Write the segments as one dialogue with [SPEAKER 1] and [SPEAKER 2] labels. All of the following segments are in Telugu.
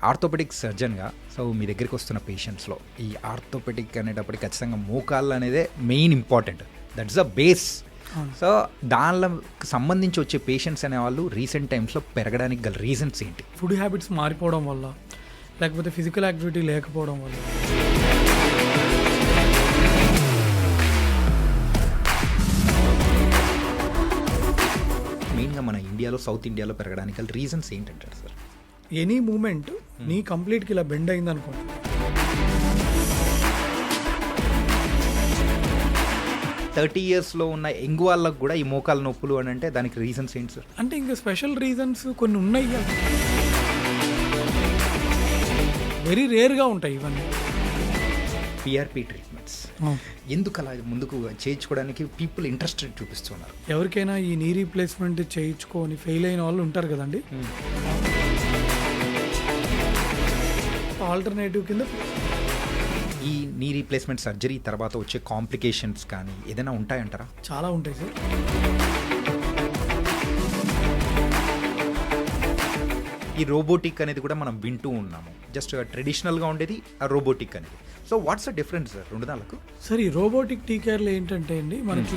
[SPEAKER 1] ఆర్థోపెడిక్ సర్జన్గా సో మీ దగ్గరికి వస్తున్న పేషెంట్స్లో ఈ ఆర్థోపెడిక్ అనేటప్పటికి ఖచ్చితంగా మోకాళ్ళు అనేదే main important, that's the base. So దానిలో సంబంధించి వచ్చే పేషెంట్స్ అనేవాళ్ళు రీసెంట్ టైమ్స్లో పెరగడానికి గల రీజన్స్ ఏంటి?
[SPEAKER 2] ఫుడ్ హ్యాబిట్స్ మారిపోవడం వల్ల, లేకపోతే ఫిజికల్ యాక్టివిటీ లేకపోవడం వల్ల.
[SPEAKER 1] మెయిన్గా మన ఇండియాలో, సౌత్ ఇండియాలో పెరగడానికి గల రీజన్స్ ఏంటంటారు సార్?
[SPEAKER 2] ఎనీ మూమెంట్ నీ కంప్లీట్కి ఇలా బెండ్ అయింది అనుకోండి,
[SPEAKER 1] 30 yearsలో ఉన్న యంగ్ వాళ్ళకు కూడా ఈ మోకాల నొప్పులు అని అంటే దానికి రీజన్స్ ఏంటి సార్?
[SPEAKER 2] అంటే ఇంకా స్పెషల్ రీజన్స్ కొన్ని ఉన్నాయి, వెరీ రేర్గా ఉంటాయి ఇవన్నీ.
[SPEAKER 1] పిఆర్పి ట్రీట్మెంట్స్ ఎందుకు అలా ముందుకు చేయించుకోవడానికి పీపుల్ ఇంట్రెస్టెడ్ చూపిస్తున్నారు?
[SPEAKER 2] ఎవరికైనా ఈ నీ రీప్లేస్మెంట్ చేయించుకొని ఫెయిల్ అయిన వాళ్ళు ఉంటారు కదండి, ఆల్టర్నేటివ్ కింద
[SPEAKER 1] ఈ నీ రీప్లేస్మెంట్ సర్జరీ తర్వాత వచ్చే కాంప్లికేషన్స్ కానీ ఏదైనా ఉంటాయంటారా?
[SPEAKER 2] చాలా ఉంటాయి సార్.
[SPEAKER 1] ఈ రోబోటిక్ అనేది కూడా మనం వింటూ ఉన్నాము, జస్ట్ ట్రెడిషనల్గా ఉండేది ఆ రోబోటిక్ అనేది. So what's the difference sir రెండు దానికి?
[SPEAKER 2] సార్ ఈ రోబోటిక్ టీ కేర్లో ఏంటంటే అండి మనకి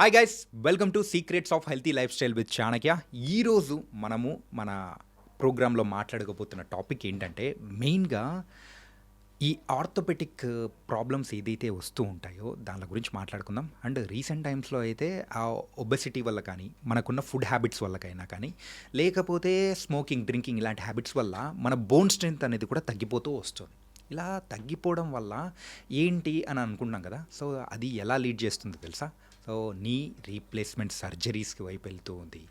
[SPEAKER 1] hi guys, welcome to secrets of healthy life style with Chanakya. ఈరోజు మనము మన ప్రోగ్రాంలో మాట్లాడకపోతున్న టాపిక్ ఏంటంటే మెయిన్గా ఈ ఆర్థోపెటిక్ ప్రాబ్లమ్స్ ఏదైతే వస్తూ ఉంటాయో దాని గురించి మాట్లాడుకుందాం. అండ్ రీసెంట్ టైమ్స్లో అయితే ఆ ఒబెసిటీ వల్ల కానీ, మనకున్న ఫుడ్ హ్యాబిట్స్ వల్లకైనా కానీ, లేకపోతే స్మోకింగ్, డ్రింకింగ్ ఇలాంటి హ్యాబిట్స్ వల్ల మన బోన్ స్ట్రెంత్ అనేది కూడా తగ్గిపోతూ వస్తుంది. ఇలా తగ్గిపోవడం వల్ల ఏంటి అని అనుకుంటున్నాం కదా, సో అది ఎలా లీడ్ చేస్తుంది తెలుసా? సో నీ రీప్లేస్మెంట్ సర్జరీస్కి వైపు వెళ్తూ ఉంది,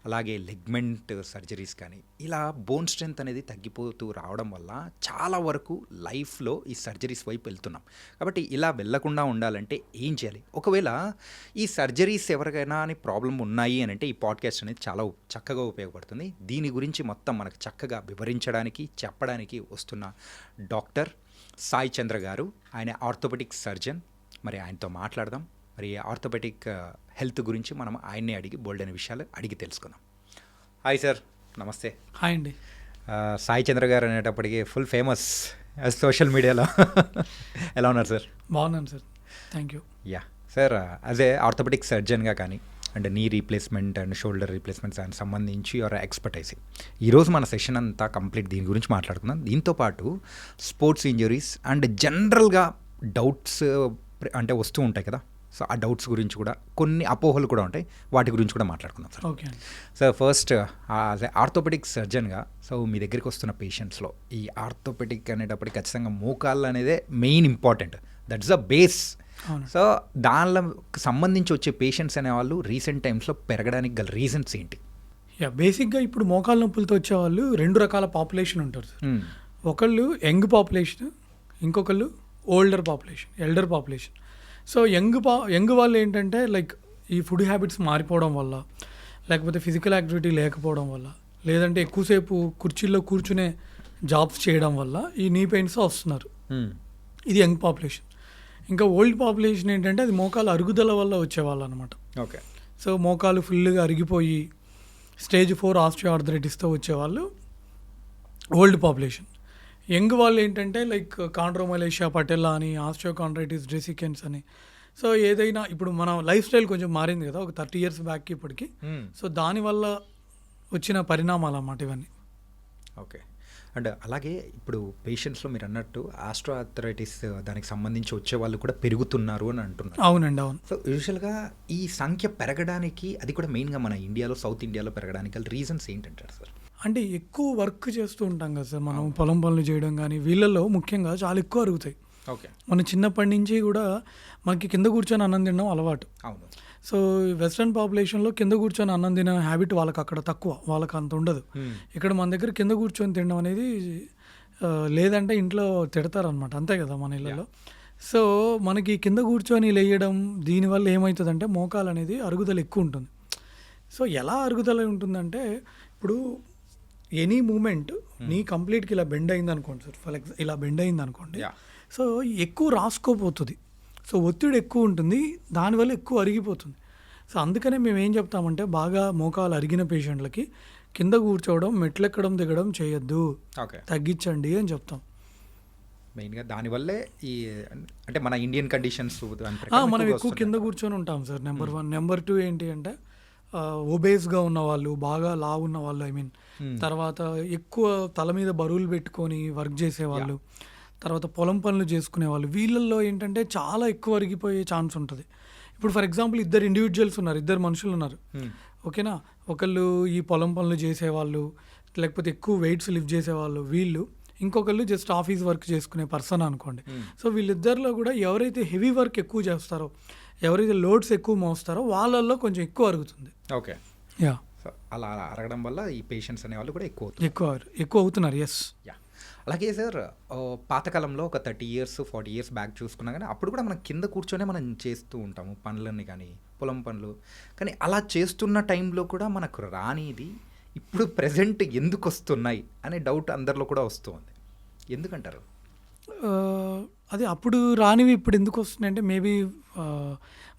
[SPEAKER 1] అలాగే లెగ్మెంట్ సర్జరీస్ కానీ, ఇలా బోన్ స్ట్రెంత్ అనేది తగ్గిపోతూ రావడం వల్ల చాలా వరకు లైఫ్లో ఈ సర్జరీస్ వైపు వెళ్తున్నాం. కాబట్టి ఇలా వెళ్లకుండా ఉండాలంటే ఏం చేయాలి? ఒకవేళ ఈ సర్జరీస్ ఎవరికైనా అని ప్రాబ్లం ఉన్నాయి అని అంటే ఈ పాడ్కాస్ట్ అనేది చాలా చక్కగా ఉపయోగపడుతుంది. దీని గురించి మొత్తం మనకు చక్కగా వివరించడానికి, చెప్పడానికి వస్తున్న డాక్టర్ సాయి చంద్ర గారు. ఆయన ఆర్థోపెడిక్ సర్జన్. మరి ఆయనతో మాట్లాడదాం. మరి ఆర్థోపెడిక్ హెల్త్ గురించి మనం ఆయన్నే అడిగి బోల్డ్ అనే విషయాలు అడిగి తెలుసుకుందాం. హాయ్ సార్, నమస్తే.
[SPEAKER 2] హాయ్ అండి.
[SPEAKER 1] సాయి చంద్ర గారు అనేటప్పటికీ ఫుల్ ఫేమస్ సోషల్ మీడియాలో. ఎలా ఉన్నారు సార్?
[SPEAKER 2] బాగున్నాను sir, thank you.
[SPEAKER 1] Yeah sir, as a orthopaedic సర్జన్గా కానీ and knee replacement and shoulder replacements దానికి సంబంధించి యువర్ ఎక్స్పర్టైజ్. ఈరోజు మన సెషన్ అంతా కంప్లీట్ దీని గురించి మాట్లాడుకుందాం. దీంతోపాటు స్పోర్ట్స్ ఇంజరీస్ అండ్ జనరల్గా డౌట్స్ అంటే వస్తూ ఉంటాయి కదా, సో ఆ డౌట్స్ గురించి కూడా, కొన్ని అపోహలు కూడా ఉంటాయి, వాటి గురించి కూడా మాట్లాడుకుందాం sir.
[SPEAKER 2] Okay
[SPEAKER 1] sir, first orthopaedic సర్జన్గా సో మీ దగ్గరికి వస్తున్న పేషెంట్స్లో ఈ ఆర్థోపెడిక్ అనేటప్పటికి ఖచ్చితంగా మోకాళ్ళు అనేదే main important, that's the base. So దానిలో సంబంధించి వచ్చే పేషెంట్స్ అనేవాళ్ళు రీసెంట్ టైమ్స్లో పెరగడానికి గల రీజన్స్ ఏంటి?
[SPEAKER 2] బేసిక్గా ఇప్పుడు మోకాళ్ళ నొప్పులతో వచ్చేవాళ్ళు రెండు రకాల పాపులేషన్ ఉంటారు సార్. ఒకళ్ళు యంగ్ పాపులేషన్, ఇంకొకళ్ళు older population, elder population. So young వాళ్ళు ఏంటంటే లైక్ ఈ ఫుడ్ హ్యాబిట్స్ మారిపోవడం వల్ల, లేకపోతే ఫిజికల్ యాక్టివిటీ లేకపోవడం వల్ల, లేదంటే ఎక్కువసేపు కుర్చీల్లో కూర్చునే జాబ్స్ చేయడం వల్ల ఈ నీ పెయిన్స్ వస్తున్నారు. ఇది యంగ్ పాపులేషన్. ఇంకా ఓల్డ్ పాపులేషన్ ఏంటంటే అది మోకాలు అరుగుదల వల్ల వచ్చేవాళ్ళు అనమాట.
[SPEAKER 1] ఓకే.
[SPEAKER 2] సో మోకాలు ఫుల్గా అరిగిపోయి స్టేజ్ 4 ఆస్టియోఆర్థరైటిస్తో వచ్చేవాళ్ళు ఓల్డ్ పాపులేషన్. యంగ్ వాళ్ళు ఏంటంటే లైక్ కాండ్రోమలేషియా పటెల్లా అని, ఆస్టియోకాండ్రైటిస్ డిసికెన్స్ అని. సో ఏదైనా ఇప్పుడు మన లైఫ్ స్టైల్ కొంచెం మారింది కదా ఒక 30 years బ్యాక్కి ఇప్పటికి. సో దానివల్ల వచ్చిన పరిణామాలు అన్నమాట ఇవన్నీ.
[SPEAKER 1] ఓకే. అండ్ అలాగే ఇప్పుడు పేషెంట్స్లో మీరు అన్నట్టు ఆస్టియోఆర్థరైటిస్ దానికి సంబంధించి వచ్చే వాళ్ళు కూడా పెరుగుతున్నారు అని అంటున్నారు.
[SPEAKER 2] అవునండి, అవును.
[SPEAKER 1] సో యూజువల్గా ఈ సంఖ్య పెరగడానికి, అది కూడా మెయిన్గా మన ఇండియాలో, సౌత్ ఇండియాలో పెరగడానికి గల రీజన్స్ ఏంటంటారు సార్?
[SPEAKER 2] అంటే ఎక్కువ వర్క్ చేస్తూ ఉంటాం కదా సార్ మనం, పొలం పనులు చేయడం కానీ, వీళ్ళల్లో ముఖ్యంగా చాలా ఎక్కువ అరుగుతాయి.
[SPEAKER 1] ఓకే.
[SPEAKER 2] మన చిన్నప్పటి నుంచి కూడా మనకి కింద కూర్చొని అన్నం తినడం అలవాటు.
[SPEAKER 1] అవును.
[SPEAKER 2] సో వెస్ట్రన్ పాపులేషన్లో కింద కూర్చొని అన్నం తినే హ్యాబిట్ వాళ్ళకి అక్కడ తక్కువ, వాళ్ళకి అంత ఉండదు. ఇక్కడ మన దగ్గర కింద కూర్చొని తినడం అనేది లేదంటే ఇంట్లో తిడతారనమాట, అంతే కదా మన ఇళ్ళలో. సో మనకి కింద కూర్చొని లేయడం దీనివల్ల ఏమవుతుందంటే మోకాలు అనేది అరుగుదల ఎక్కువ ఉంటుంది. సో ఎలా అరుగుదల ఉంటుందంటే ఇప్పుడు ఎనీ మూమెంట్ నీ కంప్లీట్గా ఇలా బెండ్ అయింది అనుకోండి సార్, ఇలా బెండ్ అయింది అనుకోండి, సో ఎక్కువ రాసుకోపోతుంది సో ఒత్తిడి ఎక్కువ ఉంటుంది, దానివల్ల ఎక్కువ అరిగిపోతుంది. సో అందుకనే మేము ఏం చెప్తామంటే బాగా మోకాలు అరిగిన పేషెంట్లకి కింద కూర్చోవడం, మెట్లెక్కడం దిగడం చేయొద్దు,
[SPEAKER 1] ఓకే.
[SPEAKER 2] తగ్గించండి అని చెప్తాం.
[SPEAKER 1] మెయిన్గా దానివల్లే ఈ అంటే మన ఇండియన్ కండిషన్స్
[SPEAKER 2] మనం ఎక్కువ కింద కూర్చొని ఉంటాం సార్, నెంబర్ 1. నెంబర్ 2 ఏంటి అంటే ఒబేస్గా ఉన్న వాళ్ళు, బాగా లావు ఉన్న వాళ్ళు, ఐ మీన్ తర్వాత ఎక్కువ తల మీద బరువులు పెట్టుకొని వర్క్ చేసేవాళ్ళు, తర్వాత పొలం పనులు చేసుకునే వాళ్ళు, వీళ్ళల్లో ఏంటంటే చాలా ఎక్కువ అరిగిపోయే ఛాన్స్ ఉంటుంది. ఇప్పుడు ఫర్ ఎగ్జాంపుల్ ఇద్దరు ఇండివిజువల్స్ ఉన్నారు, ఇద్దరు మనుషులు ఉన్నారు, ఓకేనా. ఒకళ్ళు ఈ పొలం పనులు చేసేవాళ్ళు, లేకపోతే ఎక్కువ వెయిట్స్ లిఫ్ట్ చేసేవాళ్ళు వీళ్ళు, ఇంకొకళ్ళు జస్ట్ ఆఫీస్ వర్క్ చేసుకునే పర్సన్ అనుకోండి. సో వీళ్ళిద్దరిలో కూడా ఎవరైతే హెవీ వర్క్ ఎక్కువ చేస్తారో, ఎవరైతే లోడ్స్ ఎక్కువ మోస్తారో వాళ్ళల్లో కొంచెం ఎక్కువ అరుగుతుంది.
[SPEAKER 1] ఓకే.
[SPEAKER 2] యా,
[SPEAKER 1] అలా అరగడం వల్ల ఈ పేషెంట్స్ అనేవాళ్ళు కూడా
[SPEAKER 2] ఎక్కువ అవుతున్నారు. ఎస్.
[SPEAKER 1] యా. అలాగే సార్, పాతకాలంలో ఒక 30 years 40 years బ్యాక్ చూసుకున్నా కానీ అప్పుడు కూడా మనం కింద కూర్చొనే మనం చేస్తూ ఉంటాము పనులన్నీ, కానీ పొలం పనులు. కానీ అలా చేస్తున్న టైంలో కూడా మనకు రానిది ఇప్పుడు ప్రెజెంట్ ఎందుకు వస్తున్నాయి అనే డౌట్ అందరిలో కూడా వస్తుంది. ఎందుకంటారు?
[SPEAKER 2] అది అప్పుడు రానివి ఇప్పుడు ఎందుకు వస్తున్నాయి అంటే మేబీ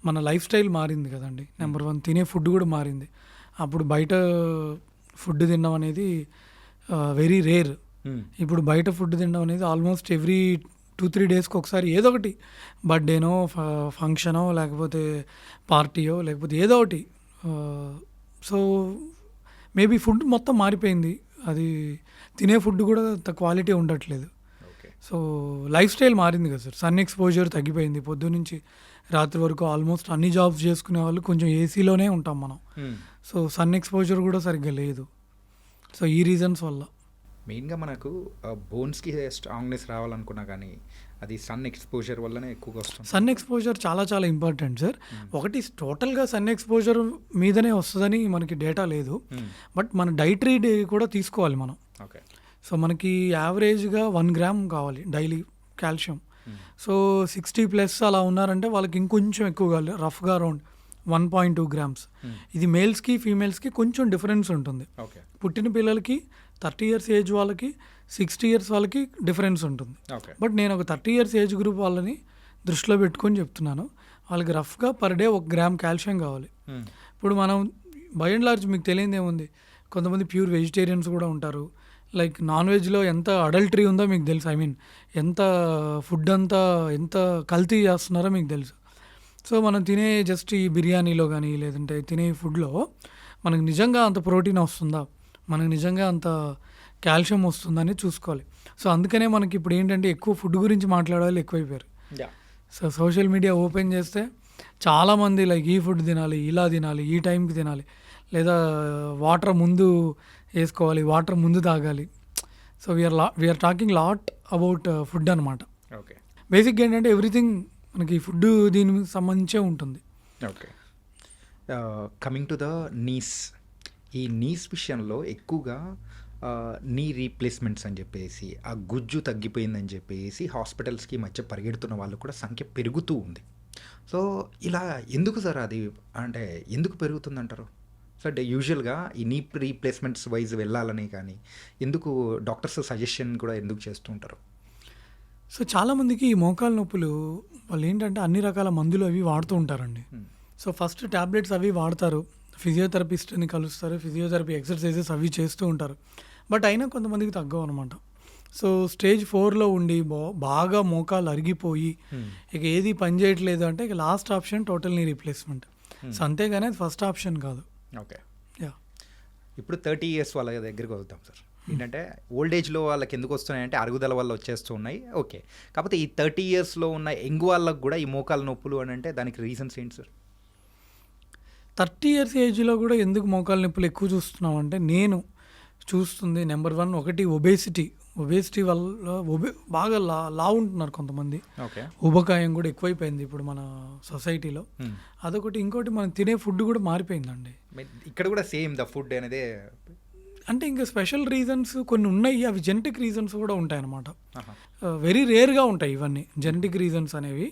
[SPEAKER 2] మన లైఫ్ స్టైల్ మారింది కదండి. నెంబర్ 1 తినే ఫుడ్ కూడా మారింది. అప్పుడు బయట ఫుడ్ తినడం అనేది వెరీ రేర్. ఇప్పుడు బయట ఫుడ్ తినడం అనేది ఆల్మోస్ట్ ఎవ్రీ 2-3 డేస్కి ఒకసారి ఏదో ఒకటి, బర్త్డేనో ఫంక్షనో లేకపోతే పార్టీయో లేకపోతే ఏదో ఒకటి. సో మేబీ ఫుడ్ మొత్తం మారిపోయింది, అది తినే ఫుడ్ కూడా క్వాలిటీ ఉండట్లేదు. సో లైఫ్ స్టైల్ మారింది కదా సార్. సన్ ఎక్స్పోజర్ తగ్గిపోయింది. పొద్దున్నుంచి రాత్రి వరకు ఆల్మోస్ట్ అన్ని జాబ్స్ చేసుకునే వాళ్ళు కొంచెం ఏసీలోనే ఉంటాం మనం. సో సన్ ఎక్స్పోజర్ కూడా సరిగ్గా లేదు. సో ఈ రీజన్స్ వల్ల
[SPEAKER 1] మెయిన్గా మనకు బోన్స్కి స్ట్రాంగ్నెస్ రావాలనుకున్నా కానీ అది సన్ ఎక్స్పోజర్ వల్లనే ఎక్కువగా వస్తుంది.
[SPEAKER 2] సన్ ఎక్స్పోజర్ చాలా చాలా ఇంపార్టెంట్ సార్. ఒకటి టోటల్గా సన్ ఎక్స్పోజర్ మీదనే వస్తుందని మనకి డేటా లేదు, బట్ మన డైటరీ కూడా తీసుకోవాలి మనం.
[SPEAKER 1] ఓకే.
[SPEAKER 2] సో మనకి యావరేజ్గా 1 గ్రామ్ కావాలి డైలీ కాల్షియం. సో 60+ అలా ఉన్నారంటే వాళ్ళకి ఇంకొంచెం ఎక్కువ కావాలి, రఫ్గా అరౌండ్ 1.2 grams. ఇది మేల్స్కి ఫీమేల్స్కి కొంచెం డిఫరెన్స్ ఉంటుంది. పుట్టిన పిల్లలకి 30 years ఏజ్ వాళ్ళకి 60 years వాళ్ళకి డిఫరెన్స్ ఉంటుంది. బట్ నేను ఒక 30 years ఏజ్ గ్రూప్ వాళ్ళని దృష్టిలో పెట్టుకొని చెప్తున్నాను. వాళ్ళకి రఫ్గా పర్ డే 1 గ్రామ్ కాల్షియం కావాలి. ఇప్పుడు మనం బై అండ్ లార్జ్ మీకు తెలియదు ఏముంది, కొంతమంది ప్యూర్ వెజిటేరియన్స్ కూడా ఉంటారు. లైక్ నాన్ వెజ్లో ఎంత అడల్టరీ ఉందో మీకు తెలుసు, ఐ మీన్ ఎంత ఫుడ్ అంతా ఎంత కల్తీ చేస్తున్నారో మీకు తెలుసు. సో మనం తినే జస్ట్ ఈ బిర్యానీలో కానీ లేదంటే తినే ఫుడ్లో మనకు నిజంగా అంత ప్రోటీన్ వస్తుందా, మనకు నిజంగా అంత కాల్షియం వస్తుందని చూసుకోవాలి. సో అందుకనే మనకి ఇప్పుడు ఏంటంటే ఎక్కువ ఫుడ్ గురించి మాట్లాడే ఎక్కువైపోయారు. సో సోషల్ మీడియా ఓపెన్ చేస్తే చాలామంది లైక్ ఈ ఫుడ్ తినాలి, ఇలా తినాలి, ఈ టైంకి తినాలి, లేదా వాటర్ ముందు వేసుకోవాలి, వాటర్ ముందు తాగాలి. So we're talking lot about food అనమాట.
[SPEAKER 1] ఓకే.
[SPEAKER 2] బేసిక్గా ఏంటంటే ఎవ్రీథింగ్ మనకి ఫుడ్ దీనికి సంబంధించే ఉంటుంది.
[SPEAKER 1] Okay. Coming to the knees, ఈ నీస్ విషయంలో ఎక్కువగా నీ రీప్లేస్మెంట్స్ అని చెప్పేసి, ఆ గుజ్జు తగ్గిపోయిందని చెప్పేసి హాస్పిటల్స్కి మధ్య పరిగెడుతున్న వాళ్ళు కూడా సంఖ్య పెరుగుతూ ఉంది. సో ఇలా ఎందుకు సార్, అది అంటే ఎందుకు పెరుగుతుందంటారు? సో అంటే యూజువల్గా ఈ నీ రీప్లేస్మెంట్స్ వైజ్ వెళ్ళాలని కానీ ఎందుకు డాక్టర్స్ సజెషన్ కూడా ఎందుకు చేస్తూ ఉంటారు?
[SPEAKER 2] సో చాలామందికి ఈ మోకాల నొప్పులు వాళ్ళు ఏంటంటే అన్ని రకాల మందులు అవి వాడుతూ ఉంటారండి. సో ఫస్ట్ ట్యాబ్లెట్స్ అవి వాడతారు, ఫిజియోథెరపిస్ట్ని కలుస్తారు, ఫిజియోథెరపీ ఎక్సర్సైజెస్ అవి చేస్తూ ఉంటారు, బట్ అయినా కొంతమందికి తగ్గవు అనమాట. సో స్టేజ్ 4లో ఉండి బాగా మోకాలు అరిగిపోయి ఇక ఏది పని చేయట్లేదు అంటే ఇక last option total knee replacement. So అంతేగాని అది ఫస్ట్ ఆప్షన్ కాదు.
[SPEAKER 1] ఓకే. ఇప్పుడు 30 years వాళ్ళ దగ్గరికి వద్దాం సార్. ఏంటంటే ఓల్డ్ ఏజ్లో వాళ్ళకి ఎందుకు వస్తున్నాయంటే అరుగుదల వల్ల వచ్చేస్తూ ఉన్నాయి. ఓకే. కాకపోతే ఈ 30 yearsలో ఉన్న యంగ్ వాళ్ళకు కూడా ఈ మోకాల నొప్పులు అని అంటే దానికి రీజన్స్ ఏంటి సార్?
[SPEAKER 2] 30 years ఏజ్లో కూడా ఎందుకు మోకాల నొప్పులు ఎక్కువ చూస్తున్నాం అంటే నేను చూస్తుంది నెంబర్ 1 ఒకటి ఒబేసిటీ వల్ల బాగా లా ఉంటున్నారు కొంతమంది. ఊబకాయం కూడా ఎక్కువైపోయింది ఇప్పుడు మన సొసైటీలో. అదొకటి. ఇంకోటి మనం తినే ఫుడ్ కూడా మారిపోయిందండి.
[SPEAKER 1] ఇక్కడ కూడా సేమ్ ద ఫుడ్ అనేది
[SPEAKER 2] అంటే ఇంకా స్పెషల్ రీజన్స్ కొన్ని ఉన్నాయి, అవి జెనెటిక్ రీజన్స్ కూడా ఉంటాయి అన్నమాట. వెరీ రేర్గా ఉంటాయి ఇవన్నీ జెనెటిక్ రీజన్స్ అనేవి.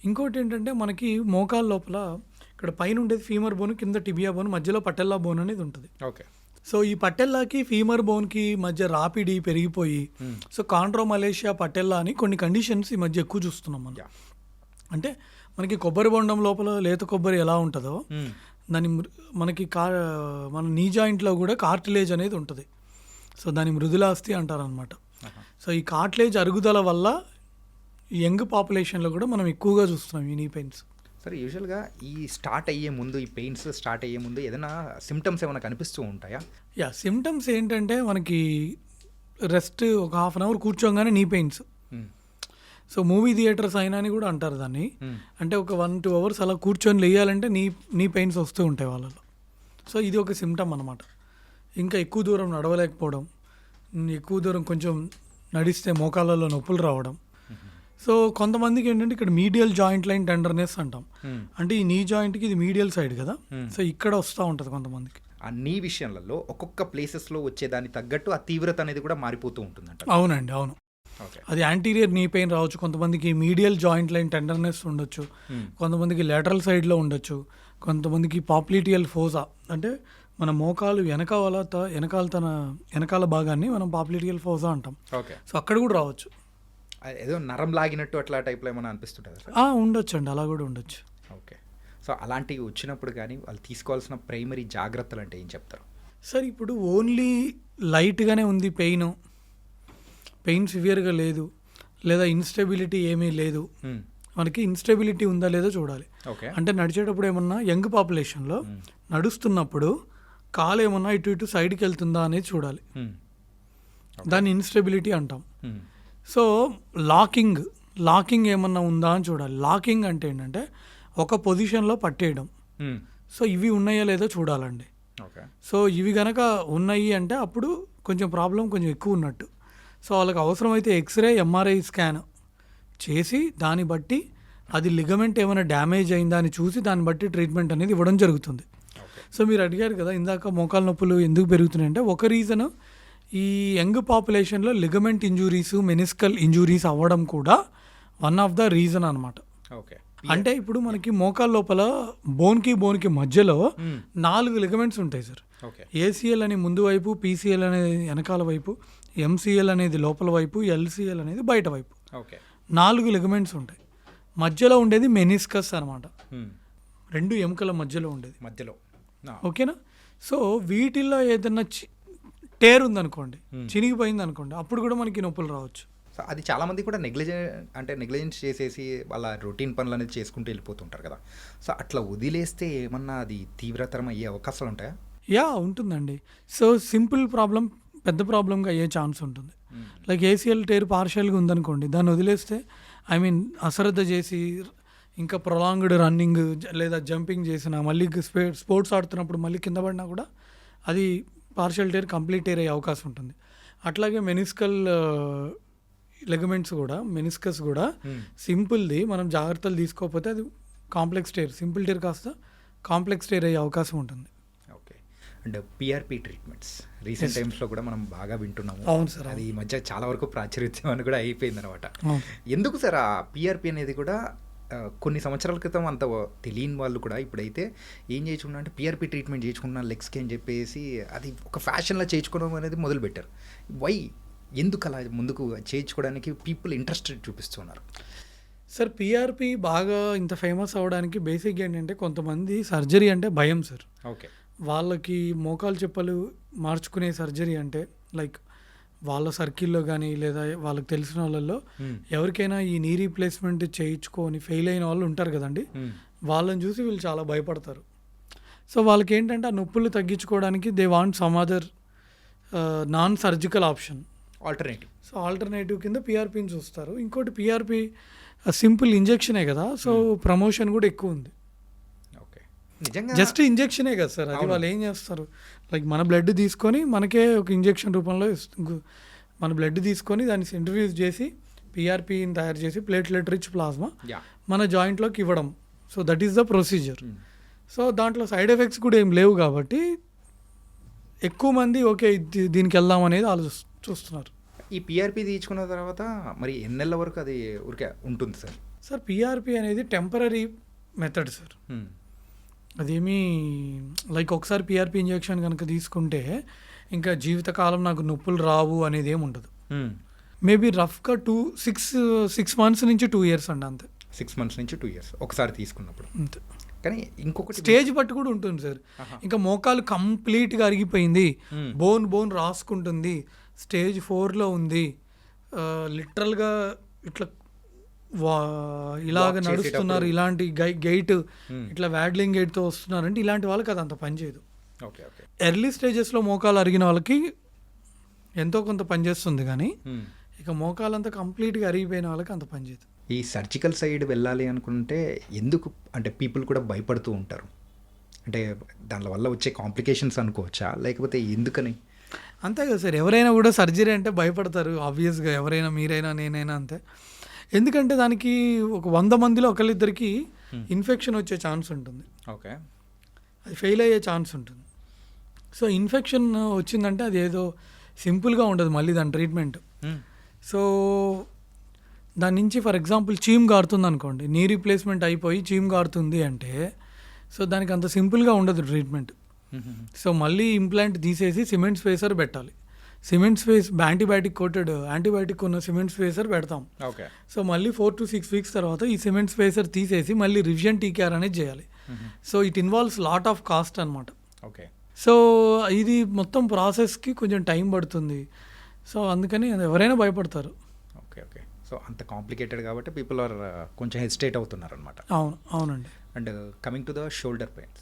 [SPEAKER 2] ఇంకోటి ఏంటంటే మనకి మోకాల లోపల ఇక్కడ పైన ఉండేది ఫీమర్ బోన్, కింద టిబియా బోన్, మధ్యలో పటెల్లా బోన్ అనేది ఉంటుంది.
[SPEAKER 1] ఓకే.
[SPEAKER 2] సో ఈ పటెల్లాకి ఫీమర్ బోన్కి మధ్య రాపిడి పెరిగిపోయి సో కాండ్రోమలేషియా పటెల్లా అని కొన్ని కండిషన్స్ ఈ మధ్య ఎక్కువ చూస్తున్నాం మనం. అంటే మనకి కొబ్బరి బొండం లోపల లేత కొబ్బరి ఎలా ఉంటుందో దాని మనకి మన నీ జాయింట్లో కూడా కార్టిలేజ్ అనేది ఉంటుంది. సో దాని మృదులాస్థి అంటారనమాట. సో ఈ కార్టిలేజ్ అరుగుదల వల్ల యంగ్ పాపులేషన్లో కూడా మనం ఎక్కువగా చూస్తున్నాం ఈ నీ పెయిన్స్.
[SPEAKER 1] సరే, యూజువల్గా ఈ స్టార్ట్ అయ్యే ముందు, ఈ పెయిన్స్ స్టార్ట్ అయ్యే ముందు ఏదైనా సిమ్టమ్స్ ఏమైనా కనిపిస్తూ ఉంటాయా?
[SPEAKER 2] సిమ్టమ్స్ ఏంటంటే మనకి రెస్ట్ ఒక హాఫ్ అన్ అవర్ కూర్చోగానే నీ పెయిన్స్. సో మూవీ థియేటర్స్ అయినా అని కూడా అంటారు దాన్ని. అంటే ఒక 1-2 అవర్స్ అలా కూర్చొని లేయాలంటే నీ పెయిన్స్ వస్తూ ఉంటాయి వాళ్ళలో. సో ఇది ఒక సిమ్టమ్ అనమాట. ఇంకా ఎక్కువ దూరం నడవలేకపోవడం, ఎక్కువ దూరం కొంచెం నడిస్తే మోకాళ్ళలో నొప్పులు రావడం. సో కొంతమందికి ఏంటంటే ఇక్కడ మీడియల్ జాయింట్ లైన్ టెండర్నెస్ అంటాం. అంటే ఈ నీ జాయింట్కి ఇది మీడియల్ సైడ్ కదా, సో ఇక్కడ వస్తూ ఉంటుంది కొంతమందికి.
[SPEAKER 1] ఆ నీ విషయంలో ఒక్కొక్క ప్లేసెస్లో వచ్చేదాన్ని తగ్గట్టు ఆ తీవ్రత అనేది కూడా మారిపోతూ ఉంటుందంట.
[SPEAKER 2] అవునండి, అవును. అది యాంటీరియర్ నీ పెయిన్ రావచ్చు, కొంతమందికి మీడియల్ జాయింట్ లైన్ టెండర్నెస్ ఉండొచ్చు, కొంతమందికి లేటరల్ సైడ్లో ఉండొచ్చు, కొంతమందికి పాప్లిటియల్ ఫోజా అంటే మన మోకాలు వెనకాల భాగాన్ని మనం పాప్లిటియల్ ఫోజా అంటాం. సో అక్కడ కూడా రావచ్చు.
[SPEAKER 1] ఏదో నరం లాగినట్టు అట్లా టైప్లో ఏమైనా అనిపిస్తుంటుంది సార్?
[SPEAKER 2] ఉండొచ్చు అండి, అలా కూడా ఉండొచ్చు.
[SPEAKER 1] ఓకే. సో అలాంటివి వచ్చినప్పుడు కానీ వాళ్ళు తీసుకోవాల్సిన ప్రైమరీ జాగ్రత్తలు అంటే ఏం చెప్తారు
[SPEAKER 2] సార్? ఇప్పుడు ఓన్లీ లైట్గానే ఉంది పెయిన్ సివియర్గా లేదు, లేదా ఇన్స్టెబిలిటీ ఏమీ లేదు, మనకి ఇన్స్టెబిలిటీ ఉందా లేదో చూడాలి. అంటే నడిచేటప్పుడు ఏమన్నా యంగ్ పాపులేషన్లో నడుస్తున్నప్పుడు కాలు ఏమన్నా ఇటు ఇటు సైడ్కి వెళ్తుందా అనేది చూడాలి. దాన్ని ఇన్స్టెబిలిటీ అంటాం. సో లాకింగ్ ఏమన్నా ఉందా అని చూడాలి. లాకింగ్ అంటే ఏంటంటే ఒక పొజిషన్లో పట్టేయడం. సో ఇవి ఉన్నాయా లేదో చూడాలండి. సో ఇవి గనక ఉన్నాయి అంటే అప్పుడు కొంచెం ప్రాబ్లం కొంచెం ఎక్కువ ఉన్నట్టు. సో వాళ్ళకి అవసరమైతే ఎక్స్రే, ఎంఆర్ఐ స్కాన్ చేసి దాన్ని బట్టి అది లిగమెంట్ ఏమైనా డ్యామేజ్ అయిందా అని చూసి దాన్ని బట్టి ట్రీట్మెంట్ అనేది ఇవ్వడం జరుగుతుంది. సో మీరు అడిగారు కదా ఇందాక మోకాలు నొప్పులు ఎందుకు పెరుగుతున్నాయంటే ఒక రీజన్ ఈ యంగ్ పాపులేషన్లో లిగమెంట్ ఇంజురీస్, మెనిస్కల్ ఇంజురీస్ అవ్వడం కూడా వన్ ఆఫ్ ద రీజన్ అనమాట. అంటే ఇప్పుడు మనకి మోకాల లోపల బోన్కి మధ్యలో 4 లిగమెంట్స్ ఉంటాయి సార్. ఏసీఎల్ అని ముందు వైపు, పీసీఎల్ అనేది వెనకాల వైపు, ఎంసీఎల్ అనేది లోపల వైపు, ఎల్సీఎల్ అనేది బయట వైపు. 4 లిగమెంట్స్ ఉంటాయి. మధ్యలో ఉండేది మెనిస్కస్ అనమాట. 2 ఎముకల మధ్యలో ఉండేది. ఓకేనా? సో వీటిల్లో ఏదైనా టేర్ ఉందనుకోండి, చినిగిపోయింది అనుకోండి, అప్పుడు కూడా మనకి నొప్పులు రావచ్చు.
[SPEAKER 1] సో అది చాలామంది కూడా నెగ్లిజెన్స్ చేసేసి వాళ్ళ రొటీన్ పనులు అనేది చేసుకుంటూ వెళ్ళిపోతుంటారు కదా. సో అట్లా వదిలేస్తే ఏమన్నా అది తీవ్రతరం అయ్యే అవకాశాలు ఉంటాయా?
[SPEAKER 2] ఉంటుందండి. సో సింపుల్ ప్రాబ్లం పెద్ద ప్రాబ్లంగా అయ్యే ఛాన్స్ ఉంటుంది. లైక్ ఏసీఎల్ టేర్ పార్షియల్గా ఉందనుకోండి, దాన్ని వదిలేస్తే అశ్రద్ధ చేసి ఇంకా ప్రొలాంగ్డ్ రన్నింగ్ లేదా జంపింగ్ చేసినా, మళ్ళీ స్పోర్ట్స్ ఆడుతున్నప్పుడు మళ్ళీ కింద పడినా కూడా అది పార్షియల్ టేర్ కంప్లీట్ టేర్ అయ్యే అవకాశం ఉంటుంది. అట్లాగే మెనిస్కల్ లెగమెంట్స్ కూడా, మెనిస్కస్ కూడా సింపుల్ది మనం జాగ్రత్తలు తీసుకోకపోతే అది కాంప్లెక్స్ టేర్, సింపుల్ టేర్ కాస్త కాంప్లెక్స్ టేర్ అయ్యే అవకాశం ఉంటుంది.
[SPEAKER 1] Okay. And PRP treatments recent టైమ్స్లో కూడా మనం బాగా వింటున్నాము.
[SPEAKER 2] అవును సార్.
[SPEAKER 1] అది ఈ మధ్య చాలా వరకు ప్రాచుర్యం అని కూడా అయిపోయింది అనమాట. ఎందుకు సార్ ఆ పిఆర్పి అనేది కూడా కొన్ని సంవత్సరాల క్రితం అంత తెలియని వాళ్ళు కూడా ఇప్పుడైతే ఏం చేయించుకున్నా అంటే పిఆర్పి ట్రీట్మెంట్ చేయించుకున్నాను లెగ్స్కి అని చెప్పేసి అది ఒక ఫ్యాషన్లో చేయించుకోవడం అనేది మొదలుపెట్టారు. ఎందుకు అలా ముందుకు చేయించుకోవడానికి పీపుల్ ఇంట్రెస్ట్ చూపిస్తున్నారు
[SPEAKER 2] సార్? పిఆర్పి బాగా ఇంత ఫేమస్ అవ్వడానికి బేసిక్ ఏంటంటే కొంతమంది సర్జరీ అంటే భయం సార్. వాళ్ళకి మోకాలు చెప్పలు మార్చుకునే సర్జరీ అంటే లైక్ వాళ్ళ సర్కిల్లో కానీ లేదా వాళ్ళకి తెలిసిన వాళ్ళల్లో ఎవరికైనా ఈ నీ రీప్లేస్మెంట్ చేయించుకొని ఫెయిల్ అయిన వాళ్ళు ఉంటారు కదండి, వాళ్ళని చూసి వీళ్ళు చాలా భయపడతారు. సో వాళ్ళకి ఏంటంటే ఆ నొప్పులు తగ్గించుకోవడానికి they want some other non surgical option,
[SPEAKER 1] alternative.
[SPEAKER 2] So alternative కింద పిఆర్పిని చూస్తారు. ఇంకోటి పిఆర్పి సింపుల్ ఇంజెక్షనే కదా, సో ప్రమోషన్ కూడా ఎక్కువ ఉంది. జస్ట్ ఇంజెక్షనే కదా సార్, అది వాళ్ళు ఏం చేస్తారు లైక్ మన బ్లడ్ తీసుకొని మనకే ఒక ఇంజెక్షన్ రూపంలో మన బ్లడ్ తీసుకొని దాన్ని సెంట్రిఫ్యూజ్ చేసి పిఆర్పిని తయారు చేసి ప్లేట్లెట్ రిచ్ ప్లాస్మా మన జాయింట్లోకి ఇవ్వడం. So that is the procedure. So దాంట్లో సైడ్ ఎఫెక్ట్స్ కూడా ఏం లేవు కాబట్టి ఎక్కువ మంది ఓకే దీనికి వెళ్దాం అనేది చూస్తున్నారు.
[SPEAKER 1] ఈ పిఆర్పి తీసుకున్న తర్వాత మరి ఎన్ని నెలల వరకు అది ఊరికే ఉంటుంది సార్?
[SPEAKER 2] సార్ పిఆర్పి అనేది టెంపరీ మెథడ్ సార్. అదేమీ లైక్ ఒకసారి పిఆర్పి ఇంజెక్షన్ కనుక తీసుకుంటే ఇంకా జీవితకాలం నాకు నొప్పులు రావు అనేది ఏమి ఉండదు. మేబీ రఫ్గా 6 months నుంచి 2 years అండి, అంతే.
[SPEAKER 1] 6 months నుంచి 2 years ఒకసారి తీసుకున్నప్పుడు.
[SPEAKER 2] అంతే.
[SPEAKER 1] కానీ ఇంకొకటి
[SPEAKER 2] స్టేజ్ బట్టి కూడా ఉంటుంది సార్. ఇంకా మోకాలు కంప్లీట్గా అరిగిపోయింది, బోన్ రాసుకుంటుంది, స్టేజ్ 4లో ఉంది, లిటరల్గా ఇట్లా ఇలాగ నడుస్తున్నారు, ఇలాంటి గైట్ ఇట్లా వ్యాడ్లింగ్ గైట్తో వస్తున్నారంటే ఇలాంటి వాళ్ళకి అది అంత పని చేయదు.
[SPEAKER 1] Okay okay.
[SPEAKER 2] ఎర్లీ స్టేజెస్లో మోకాలు అరిగిన వాళ్ళకి ఎంతో కొంత పనిచేస్తుంది, కానీ ఇక మోకాలంతా కంప్లీట్గా అరిగిపోయిన వాళ్ళకి అంత పనిచేయదు.
[SPEAKER 1] ఈ సర్జికల్ సైడ్ వెళ్ళాలి అనుకుంటే ఎందుకు అంటే పీపుల్ కూడా భయపడుతూ ఉంటారు? అంటే దాని వల్ల వచ్చే కాంప్లికేషన్స్ అనుకోవచ్చా, లేకపోతే ఎందుకని?
[SPEAKER 2] అంతే కదా సార్, ఎవరైనా కూడా సర్జరీ అంటే భయపడతారు ఆబ్వియస్గా, ఎవరైనా, మీరైనా నేనైనా అంతే. ఎందుకంటే దానికి ఒక 100 మందిలో ఒకళ్ళిద్దరికి ఇన్ఫెక్షన్ వచ్చే ఛాన్స్ ఉంటుంది,
[SPEAKER 1] ఓకే,
[SPEAKER 2] అది ఫెయిల్ అయ్యే ఛాన్స్ ఉంటుంది. సో ఇన్ఫెక్షన్ వచ్చిందంటే అది ఏదో సింపుల్గా ఉండదు మళ్ళీ దాని ట్రీట్మెంట్. సో దాని నుంచి ఫర్ ఎగ్జాంపుల్ చీమ్ గారుతుంది అనుకోండి, నీ రీప్లేస్మెంట్ అయిపోయి చీమ్ గారుతుంది అంటే సో దానికి అంత సింపుల్గా ఉండదు ట్రీట్మెంట్. సో మళ్ళీ ఇంప్లాంట్ తీసేసి సిమెంట్ స్పేసర్ పెట్టాలి. సిమెంట్ స్పేస్ యాంటీబయాటిక్ ఉన్న సిమెంట్ స్పేసర్ పెడతాం.
[SPEAKER 1] ఓకే.
[SPEAKER 2] సో మళ్ళీ 4 to 6 weeks తర్వాత ఈ సిమెంట్ స్పేసర్ తీసేసి మళ్ళీ రివిజన్ టీకేఆర్ అనేది చేయాలి. So it involves lot of cost అనమాట.
[SPEAKER 1] ఓకే.
[SPEAKER 2] సో ఇది మొత్తం ప్రాసెస్కి కొంచెం టైం పడుతుంది. సో అందుకని ఎవరైనా భయపడతారు.
[SPEAKER 1] Okay okay. సో అంత కాంప్లికేటెడ్ కాబట్టి పీపుల్ ఆర్ కొంచెం హెసిటేట్ అవుతున్నారు అనమాట.
[SPEAKER 2] అవునండి.
[SPEAKER 1] And coming to the shoulder pains,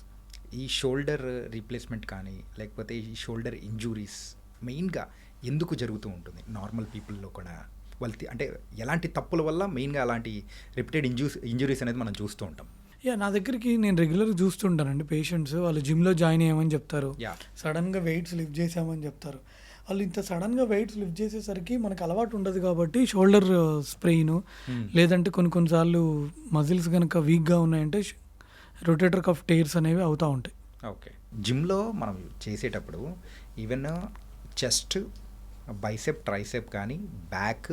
[SPEAKER 1] ఈ షోల్డర్ రీప్లేస్మెంట్ కానీ లేకపోతే ఈ షోల్డర్ ఇంజురీస్ మెయిన్గా ఎందుకు జరుగుతూ ఉంటుంది నార్మల్ పీపుల్లో కూడా? వాళ్ళ అంటే ఎలాంటి తప్పుల వల్ల మెయిన్గా అలాంటి రిపీటెడ్ ఇంజురీస్ అనేది మనం చూస్తూ ఉంటాం?
[SPEAKER 2] నా దగ్గరికి నేను రెగ్యులర్గా చూస్తుంటానండి పేషెంట్స్, వాళ్ళు జిమ్లో జాయిన్ అయ్యామని చెప్తారు, సడన్గా వెయిట్స్ లిఫ్ట్ చేసామని చెప్తారు. వాళ్ళు ఇంత సడన్గా వెయిట్స్ లిఫ్ట్ చేసేసరికి మనకు అలవాటు ఉండదు కాబట్టి షోల్డర్ స్ప్రెయిన్, లేదంటే కొన్నిసార్లు మజిల్స్ కనుక వీక్గా ఉన్నాయంటే రొటేటర్ కఫ్ టైర్స్ అనేవి అవుతూ ఉంటాయి.
[SPEAKER 1] ఓకే. జిమ్లో మనం చేసేటప్పుడు ఈవెన్ చెస్ట్, బైసెప్, ట్రైసెప్ కానీ బ్యాక్,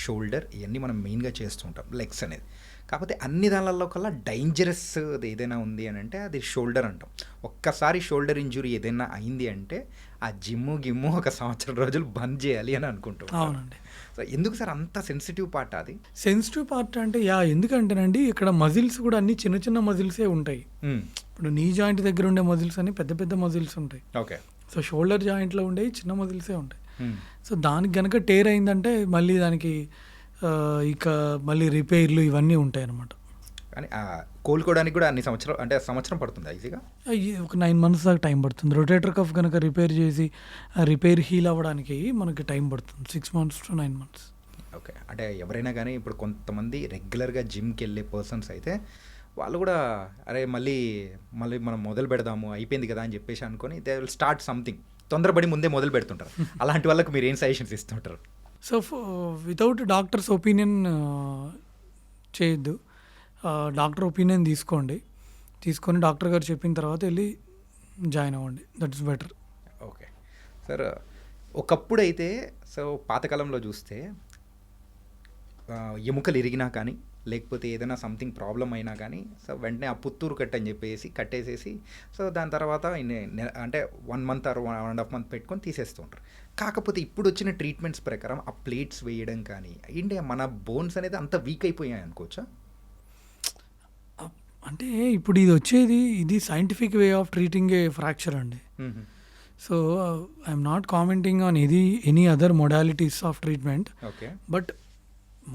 [SPEAKER 1] షోల్డర్ ఇవన్నీ మనం మెయిన్గా చేస్తూ ఉంటాం, లెగ్స్ అనేది. కాకపోతే అన్ని దానిలలో కల్లా డేంజరస్ ఏదైనా ఉంది అని అంటే అది షోల్డర్ అంటాం. ఒక్కసారి షోల్డర్ ఇంజురీ ఏదైనా అయింది అంటే ఆ జిమ్ము 1 సంవత్సరం రోజులు బంద్ చేయాలి అని అనుకుంటాం.
[SPEAKER 2] అవునండి.
[SPEAKER 1] సో ఎందుకు సార్ అంత సెన్సిటివ్ పార్ట్ అది?
[SPEAKER 2] సెన్సిటివ్ పార్ట్ అంటే ఎందుకంటేనండి ఇక్కడ మజిల్స్ కూడా అన్ని చిన్న మజిల్సే ఉంటాయి. ఇప్పుడు నీ జాయింట్ దగ్గర ఉండే మజిల్స్ అన్ని పెద్ద మజిల్స్ ఉంటాయి.
[SPEAKER 1] ఓకే.
[SPEAKER 2] సో షోల్డర్ జాయింట్లో ఉండేవి చిన్న మజిల్సే ఉంటాయి. సో దానికి కనుక టేర్ అయిందంటే మళ్ళీ దానికి ఇక మళ్ళీ రిపేర్లు ఇవన్నీ ఉంటాయి అన్నమాట.
[SPEAKER 1] కానీ కోలుకోవడానికి కూడా సంవత్సరం పడుతుంది ఈజీగా?
[SPEAKER 2] ఒక 9 months దాకా టైం పడుతుంది. రొటేటర్ కఫ్ కనుక రిపేర్ చేసి రిపేర్ హీల్ అవ్వడానికి మనకి టైం పడుతుంది 6 months to 9 months.
[SPEAKER 1] ఓకే. అంటే ఎవరైనా కానీ ఇప్పుడు కొంతమంది రెగ్యులర్గా జిమ్కి వెళ్ళే పర్సన్స్ అయితే వాళ్ళు కూడా అరే మళ్ళీ మనం మొదలు పెడదాము అయిపోయింది కదా అని చెప్పేసి అనుకొని దే విల్ స్టార్ట్ సంథింగ్, తొందరపడి ముందే మొదలు పెడుతుంటారు. అలాంటి వాళ్ళకి మీరు ఏం సజెషన్స్ ఇస్తుంటారు?
[SPEAKER 2] సో వితౌట్ డాక్టర్స్ ఒపీనియన్ చేయొద్దు. డాక్టర్ ఒపీనియన్ తీసుకొని డాక్టర్ గారు చెప్పిన తర్వాత వెళ్ళి జాయిన్ అవ్వండి, that is better.
[SPEAKER 1] Okay sir. ఒకప్పుడు అయితే సో పాతకాలంలో చూస్తే ఎముకలు ఇరిగినా కానీ లేకపోతే ఏదైనా సంథింగ్ ప్రాబ్లం అయినా కానీ సో వెంటనే ఆ పుత్తూరు కట్ అని చెప్పేసి కట్టేసేసి సో దాని తర్వాత అంటే 1 month or 1.5 month పెట్టుకొని తీసేస్తూ ఉంటారు. కాకపోతే ఇప్పుడు వచ్చిన ట్రీట్మెంట్స్ ప్రకారం ఆ ప్లేట్స్ వేయడం కానీ ఏంటి మన బోన్స్ అనేది అంత వీక్ అయిపోయాయి అనుకోవచ్చా?
[SPEAKER 2] అంటే ఇప్పుడు ఇది scientific way of treating a fracture అండి. So I'm not commenting on any other modalities of treatment, but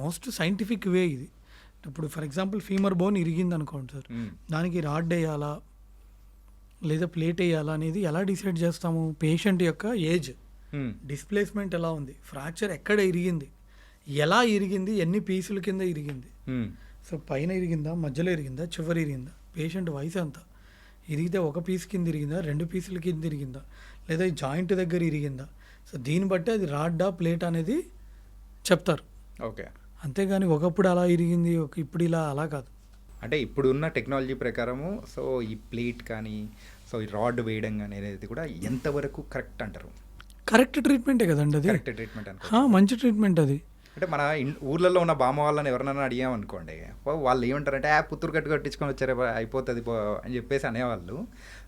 [SPEAKER 2] most scientific way ఇది. ఇప్పుడు ఫర్ ఎగ్జాంపుల్ ఫీమర్ బోన్ ఇరిగింది అనుకోండి సార్, దానికి రాడ్ వేయాలా లేదా ప్లేట్ వేయాలా అనేది ఎలా డిసైడ్ చేస్తాము? పేషెంట్ యొక్క ఏజ్, డిస్ప్లేస్మెంట్ ఎలా ఉంది, ఫ్రాక్చర్ ఎక్కడ ఇరిగింది, ఎలా ఇరిగింది, ఎన్ని పీసుల కింద ఇరిగింది, సో పైన ఇరిగిందా, మధ్యలో ఇరిగిందా, చివరి ఇరిగిందా, పేషెంట్ వయసు ఎంత, ఇరిగితే 1 piece కింద ఇరిగిందా, 2 pieces కింద ఇరిగిందా, లేదా ఈ జాయింట్ దగ్గర ఇరిగిందా, సో దీన్ని బట్టి అది రాడ్డా ప్లేట్ అనేది చెప్తారు.
[SPEAKER 1] ఓకే.
[SPEAKER 2] అంతేగాని ఒకప్పుడు అలా ఇరిగింది ఇప్పుడు ఇలా అలా కాదు.
[SPEAKER 1] అంటే ఇప్పుడున్న టెక్నాలజీ ప్రకారము సో ఈ ప్లేట్ కానీ సో ఈ రాడ్ వేయడం కానీ అనేది కూడా ఎంతవరకు కరెక్ట్ అంటారు?
[SPEAKER 2] కరెక్ట్ ట్రీట్మెంటే కదండి అది.
[SPEAKER 1] కరెక్ట్ ట్రీట్మెంట్
[SPEAKER 2] మంచి ట్రీట్మెంట్ అది.
[SPEAKER 1] అంటే మన ఊర్లలో ఉన్న బామ్మ వాళ్ళని ఎవరైనా అడిగామనుకోండి, వాళ్ళు ఏమంటారంటే పుత్తూరు కట్టించుకొని వచ్చారే అయిపోతుంది అని చెప్పేసి అనేవాళ్ళు.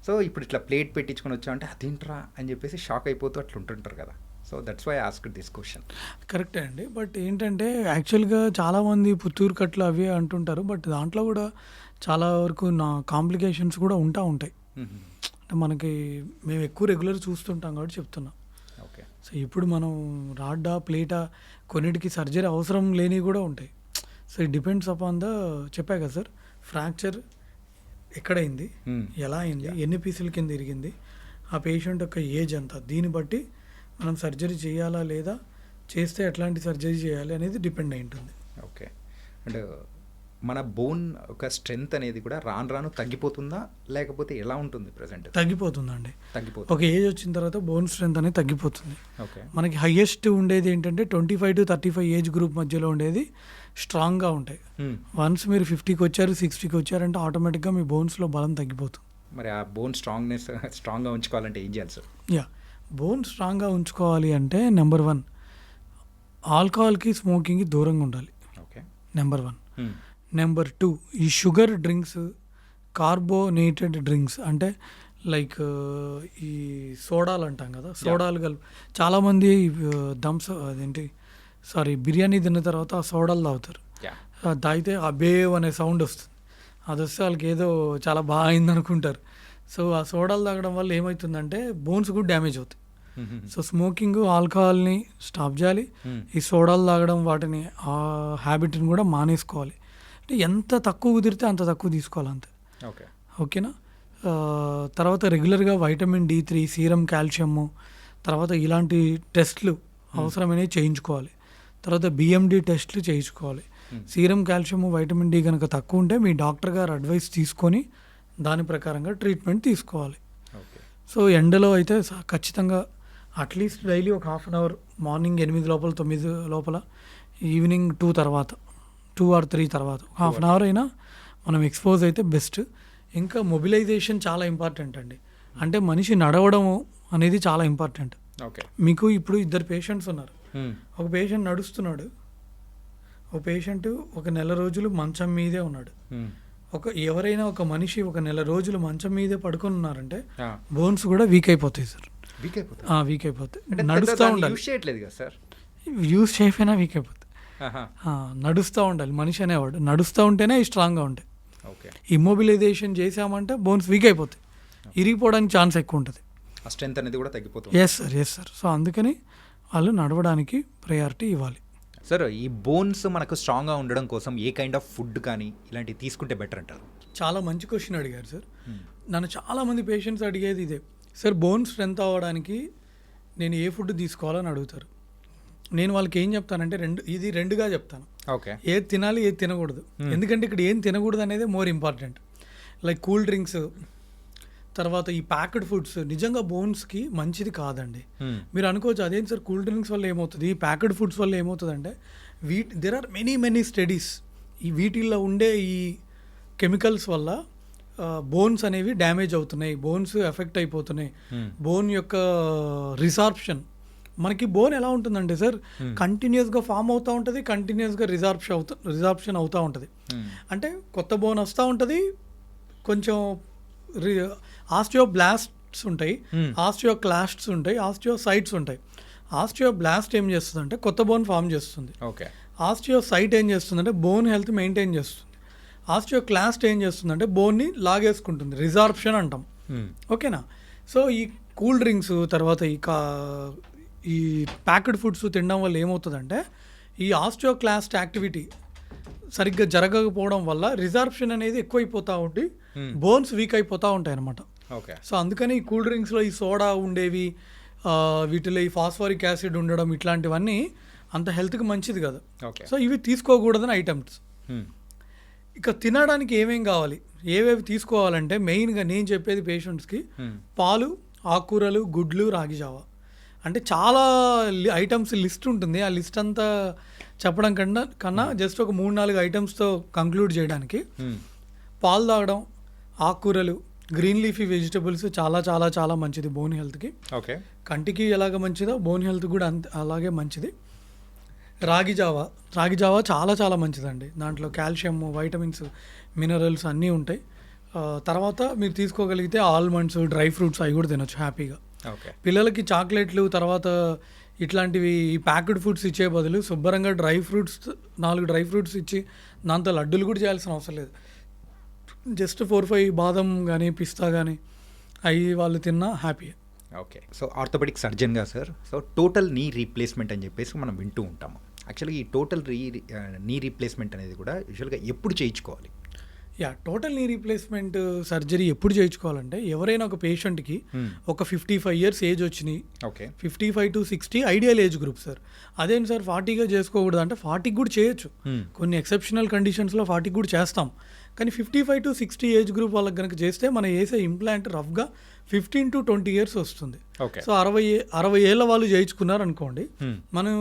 [SPEAKER 1] సో ఇప్పుడు ఇట్లా ప్లేట్ పెట్టించుకొని వచ్చామంటే అదేంట్రా అని చెప్పేసి షాక్ అయిపోతూ అట్లా ఉంటుంటారు కదా. So that's why ask this question.
[SPEAKER 2] కరెక్టే అండి. బట్ ఏంటంటే యాక్చువల్‌గా చాలామంది పుత్తూరు కట్లు అవి అంటుంటారు. బట్ దాంట్లో కూడా చాలా వరకు కాంప్లికేషన్స్ కూడా ఉంటాయి. అంటే మనకి మేము ఎక్కువ రెగ్యులర్ చూస్తుంటాం కాబట్టి చెప్తున్నా.
[SPEAKER 1] ఓకే.
[SPEAKER 2] సో ఇప్పుడు మనం రాడ్డా, ప్లేటా కొన్నిటికి సర్జరీ అవసరం లేనివి కూడా ఉంటాయి. సో ఇట్ డిపెండ్స్ అపాన్ చెప్పా కదా సార్, ఫ్రాక్చర్ ఎక్కడైంది, ఎలా అయింది, ఎన్ని పీసుల కింద ఇరిగింది, ఆ పేషెంట్ యొక్క ఏజ్ ఎంత, దీన్ని బట్టి మనం సర్జరీ చేయాలా లేదా, చేస్తే ఎట్లాంటి సర్జరీ చేయాలి అనేది డిపెండ్ అయి ఉంటుంది.
[SPEAKER 1] ఓకే. అండ్ మన బోన్ ఒక స్ట్రెంగ్త్ అనేది కూడా రాను రాను తగ్గిపోతుందా, లేకపోతే ఎలా ఉంటుంది ప్రజెంట్?
[SPEAKER 2] తగ్గిపోతుందండి.
[SPEAKER 1] తగ్గిపోతుంది.
[SPEAKER 2] ఒక ఏజ్ వచ్చిన తర్వాత బోన్ స్ట్రెంత్ అనేది తగ్గిపోతుంది.
[SPEAKER 1] ఓకే.
[SPEAKER 2] మనకి హైయెస్ట్ ఉండేది ఏంటంటే 25 to 35 ఏజ్ గ్రూప్ మధ్యలో ఉండేది స్ట్రాంగ్గా ఉంటాయి. వన్స్ మీరు 50కి వచ్చారు, 60కి వచ్చారంటే ఆటోమేటిక్గా మీ బోన్స్లో బలం తగ్గిపోతుంది.
[SPEAKER 1] మరి ఆ బోన్ స్ట్రాంగ్గా ఉంచుకోవాలంటే ఏం చేయాలి సార్?
[SPEAKER 2] బోన్ స్ట్రాంగ్గా ఉంచుకోవాలి అంటే నెంబర్ 1 ఆల్కహాల్కి, స్మోకింగ్కి దూరంగా ఉండాలి.
[SPEAKER 1] ఓకే.
[SPEAKER 2] నెంబర్ 1. నెంబర్ 2 ఈ షుగర్ డ్రింక్స్, కార్బోనేటెడ్ డ్రింక్స్ అంటే లైక్ ఈ సోడాలు అంటాం కదా, సోడాలు చాలామంది బిర్యానీ తిన్న తర్వాత ఆ సోడాలు తాగుతారు. తాగితే ఆ బేవ్ అనే సౌండ్ వస్తుంది. అది వస్తే వాళ్ళకి ఏదో చాలా బాగా అయింది అనుకుంటారు. సో ఆ సోడాలు తాగడం వల్ల ఏమవుతుందంటే బోన్స్ కూడా డ్యామేజ్ అవుతాయి. సో స్మోకింగ్, ఆల్కహాల్ని స్టాప్ చేయాలి. ఈ సోడాలు తాగడం వాటిని ఆ హ్యాబిట్ని కూడా మానేసుకోవాలి. అంటే ఎంత తక్కువ కుదిరితే అంత తక్కువ తీసుకోవాలి అంతే. ఓకేనా. తర్వాత రెగ్యులర్గా వైటమిన్ D3, సీరం కాల్షియము, తర్వాత ఇలాంటి టెస్ట్లు అవసరమైనవి చేయించుకోవాలి. తర్వాత BMD టెస్ట్లు చేయించుకోవాలి. సీరం కాల్షియము, వైటమిన్ D కనుక తక్కువ ఉంటే మీ డాక్టర్ గారు అడ్వైస్ తీసుకొని దాని ప్రకారంగా ట్రీట్మెంట్ తీసుకోవాలి. సో ఎండలో అయితే ఖచ్చితంగా అట్లీస్ట్ డైలీ ఒక హాఫ్ అన్ అవర్, మార్నింగ్ 8 లోపల 9 లోపల, ఈవినింగ్ 2 తర్వాత, 2 or 3 తర్వాత హాఫ్ అన్ అవర్ అయినా మనం ఎక్స్పోజ్ అయితే బెస్ట్. ఇంకా మొబిలైజేషన్ చాలా ఇంపార్టెంట్ అండి. అంటే మనిషి నడవడం అనేది చాలా ఇంపార్టెంట్. మీకు ఇప్పుడు 2 పేషెంట్స్ ఉన్నారు. ఒక పేషెంట్ నడుస్తున్నాడు, ఒక పేషెంట్ 1 నెల రోజులు మంచం మీదే ఉన్నాడు. ఎవరైనా ఒక మనిషి 1 నెల రోజులు మంచం మీదే పడుకొని ఉన్నారంటే బోన్స్ కూడా వీక్ అయిపోతాయి సార్. వీక్ అయిపోతాయి. నడుస్తూ ఉండాలి. యూస్ చేయకపోయినా వీక్ అయిపోతాయి. నడుస్తూ ఉండాలి మనిషి అనేవాడు. నడుస్తూ ఉంటేనే స్ట్రాంగ్గా ఉంటాయి. ఇమ్మొబిలైజేషన్ చేసామంటే బోన్స్ వీక్ అయిపోతాయి, ఇరిగిపోవడానికి ఛాన్స్ ఎక్కువ ఉంటుంది.
[SPEAKER 1] స్ట్రెంత్ అనేది కూడా తగ్గిపోతుంది.
[SPEAKER 2] Yes sir. సో అందుకని వాళ్ళు నడవడానికి ప్రయారిటీ ఇవ్వాలి.
[SPEAKER 1] సార్, ఈ బోన్స్ మనకు స్ట్రాంగ్గా ఉండడం కోసం ఏ కైండ్ ఆఫ్ ఫుడ్ కానీ ఇలాంటివి తీసుకుంటే బెటర్ అంటారు?
[SPEAKER 2] చాలా మంచి క్వశ్చన్ అడిగారు సార్. నన్ను చాలామంది పేషెంట్స్ అడిగేది ఇదే సార్, బోన్ స్ట్రెంత్ అవ్వడానికి నేను ఏ ఫుడ్ తీసుకోవాలని అడుగుతారు. నేను వాళ్ళకి ఏం చెప్తానంటే ఇది రెండుగా చెప్తాను.
[SPEAKER 1] ఓకే.
[SPEAKER 2] ఏది తినాలి, ఏది తినకూడదు. ఎందుకంటే ఇక్కడ ఏం తినకూడదు అనేది more important. Like cool drinks, తర్వాత ఈ ప్యాక్డ్ ఫుడ్స్ నిజంగా బోన్స్కి మంచిది కాదండి. మీరు అనుకోవచ్చు అదేం సార్ కూల్ డ్రింక్స్ వల్ల ఏమవుతుంది, ఈ ప్యాక్డ్ ఫుడ్స్ వల్ల ఏమవుతుంది అంటే దెర్ ఆర్ మెనీ స్టడీస్. ఈ వీటిల్లో ఉండే ఈ కెమికల్స్ వల్ల బోన్స్ అనేవి డ్యామేజ్ అవుతున్నాయి, బోన్స్ ఎఫెక్ట్ అయిపోతున్నాయి. బోన్ యొక్క మనకి బోన్ ఎలా ఉంటుందంటే సార్, కంటిన్యూస్గా ఫామ్ అవుతూ ఉంటుంది, కంటిన్యూస్గా రిజార్ప్షన్ అవుతూ ఉంటుంది. అంటే కొత్త బోన్ వస్తూ ఉంటుంది, కొంచెం ఆస్టియోబ్లాస్ట్స్ ఉంటాయి, ఆస్టియోక్లాస్ట్స్ ఉంటాయి, ఆస్టియోసైట్స్ ఉంటాయి. ఆస్టియోబ్లాస్ట్ ఏం చేస్తుంది అంటే కొత్త బోన్ ఫామ్ చేస్తుంది. ఆస్టియోసైట్ ఏం చేస్తుందంటే బోన్ హెల్త్ మెయింటైన్ చేస్తుంది. ఆస్టియోక్లాస్ట్ ఏం చేస్తుందంటే బోన్ని లాగేసుకుంటుంది, రిజార్ప్షన్ అంటాం. ఓకేనా. సో ఈ కూల్ డ్రింక్స్, తర్వాత ఈ ప్యాక్డ్ ఫుడ్స్ తినడం వల్ల ఏమవుతుందంటే ఈ ఆస్టియోక్లాస్ట్ యాక్టివిటీ సరిగ్గా జరగకపోవడం వల్ల రిజార్ప్షన్ అనేది ఎక్కువైపోతూ ఉండి బోన్స్ వీక్ అయిపోతూ ఉంటాయి అన్నమాట. సో అందుకని ఈ కూల్ డ్రింక్స్లో ఈ సోడా ఉండేవి, వీటిలో ఈ ఫాస్ఫరిక్ యాసిడ్ ఉండడం, ఇట్లాంటివన్నీ అంత హెల్త్కి మంచిది కదా. సో ఇవి తీసుకోకూడదని ఐటమ్స్. ఇక తినడానికి ఏమేం కావాలి, ఏవేవి తీసుకోవాలంటే మెయిన్గా నేను చెప్పేది పేషెంట్స్కి పాలు, ఆకుకూరలు, గుడ్లు, రాగి జావా. అంటే చాలా ఐటమ్స్ లిస్ట్ ఉంటుంది. ఆ లిస్ట్ అంతా చెప్పడం కన్నా జస్ట్ ఒక 3-4 ఐటమ్స్తో కంక్లూడ్ చేయడానికి పాలు తాగడం, ఆకుకూరలు, గ్రీన్ లీఫీ వెజిటబుల్స్ చాలా చాలా చాలా మంచిది బోన్ హెల్త్కి. కంటికి ఎలాగ మంచిదో బోన్ హెల్త్ కూడా అలాగే మంచిది. రాగి జావా చాలా చాలా మంచిదండి. దాంట్లో కాల్షియం, వైటమిన్స్, మినరల్స్ అన్నీ ఉంటాయి. తర్వాత మీరు తీసుకోగలిగితే ఆల్మండ్స్, డ్రై ఫ్రూట్స్ అవి కూడా తినొచ్చు హ్యాపీగా. పిల్లలకి చాక్లెట్లు, తర్వాత ఇట్లాంటివి ఈ ప్యాక్డ్ ఫుడ్స్ ఇచ్చే బదులు శుభ్రంగా డ్రై ఫ్రూట్స్ 4 డ్రై ఫ్రూట్స్ ఇచ్చి దాంతో లడ్డూలు కూడా చేయాల్సిన అవసరం లేదు. జస్ట్ 4-5 బాదం కానీ పిస్తా కానీ అవి వాళ్ళు తిన్నా హ్యాపీ.
[SPEAKER 1] ఓకే. సో ఆర్థోపెడిక్ సర్జన్గా sir, so total knee replacement అని చెప్పేసి మనం వింటూ ఉంటాము. యాక్చువల్గా ఈ టోటల్ నీ రీప్లేస్మెంట్ అనేది కూడా యూజువల్గా ఎప్పుడు చేయించుకోవాలి?
[SPEAKER 2] టోటల్ నీ రీప్లేస్మెంట్ సర్జరీ ఎప్పుడు చేయించుకోవాలంటే ఎవరైనా ఒక పేషెంట్కి ఒక 55 ఇయర్స్ ఏజ్ వచ్చినాయి,
[SPEAKER 1] okay,
[SPEAKER 2] 55 to 60 ideal age group sir. అదేంటి సార్ 40గా చేసుకోకూడదు అంటే 40కి కూడా చేయొచ్చు. కొన్ని ఎక్సెప్షనల్ కండిషన్స్లో 40కి కూడా చేస్తాం. కానీ 55 to 60 ఏజ్ గ్రూప్ వాళ్ళకి కనుక చేస్తే మనం వేసే ఇంప్లాంట్ రఫ్గా 15 to 20 ఇయర్స్ వస్తుంది. సో 60 ఏళ్ళ వాళ్ళు చేయించుకున్నారు అనుకోండి, మనం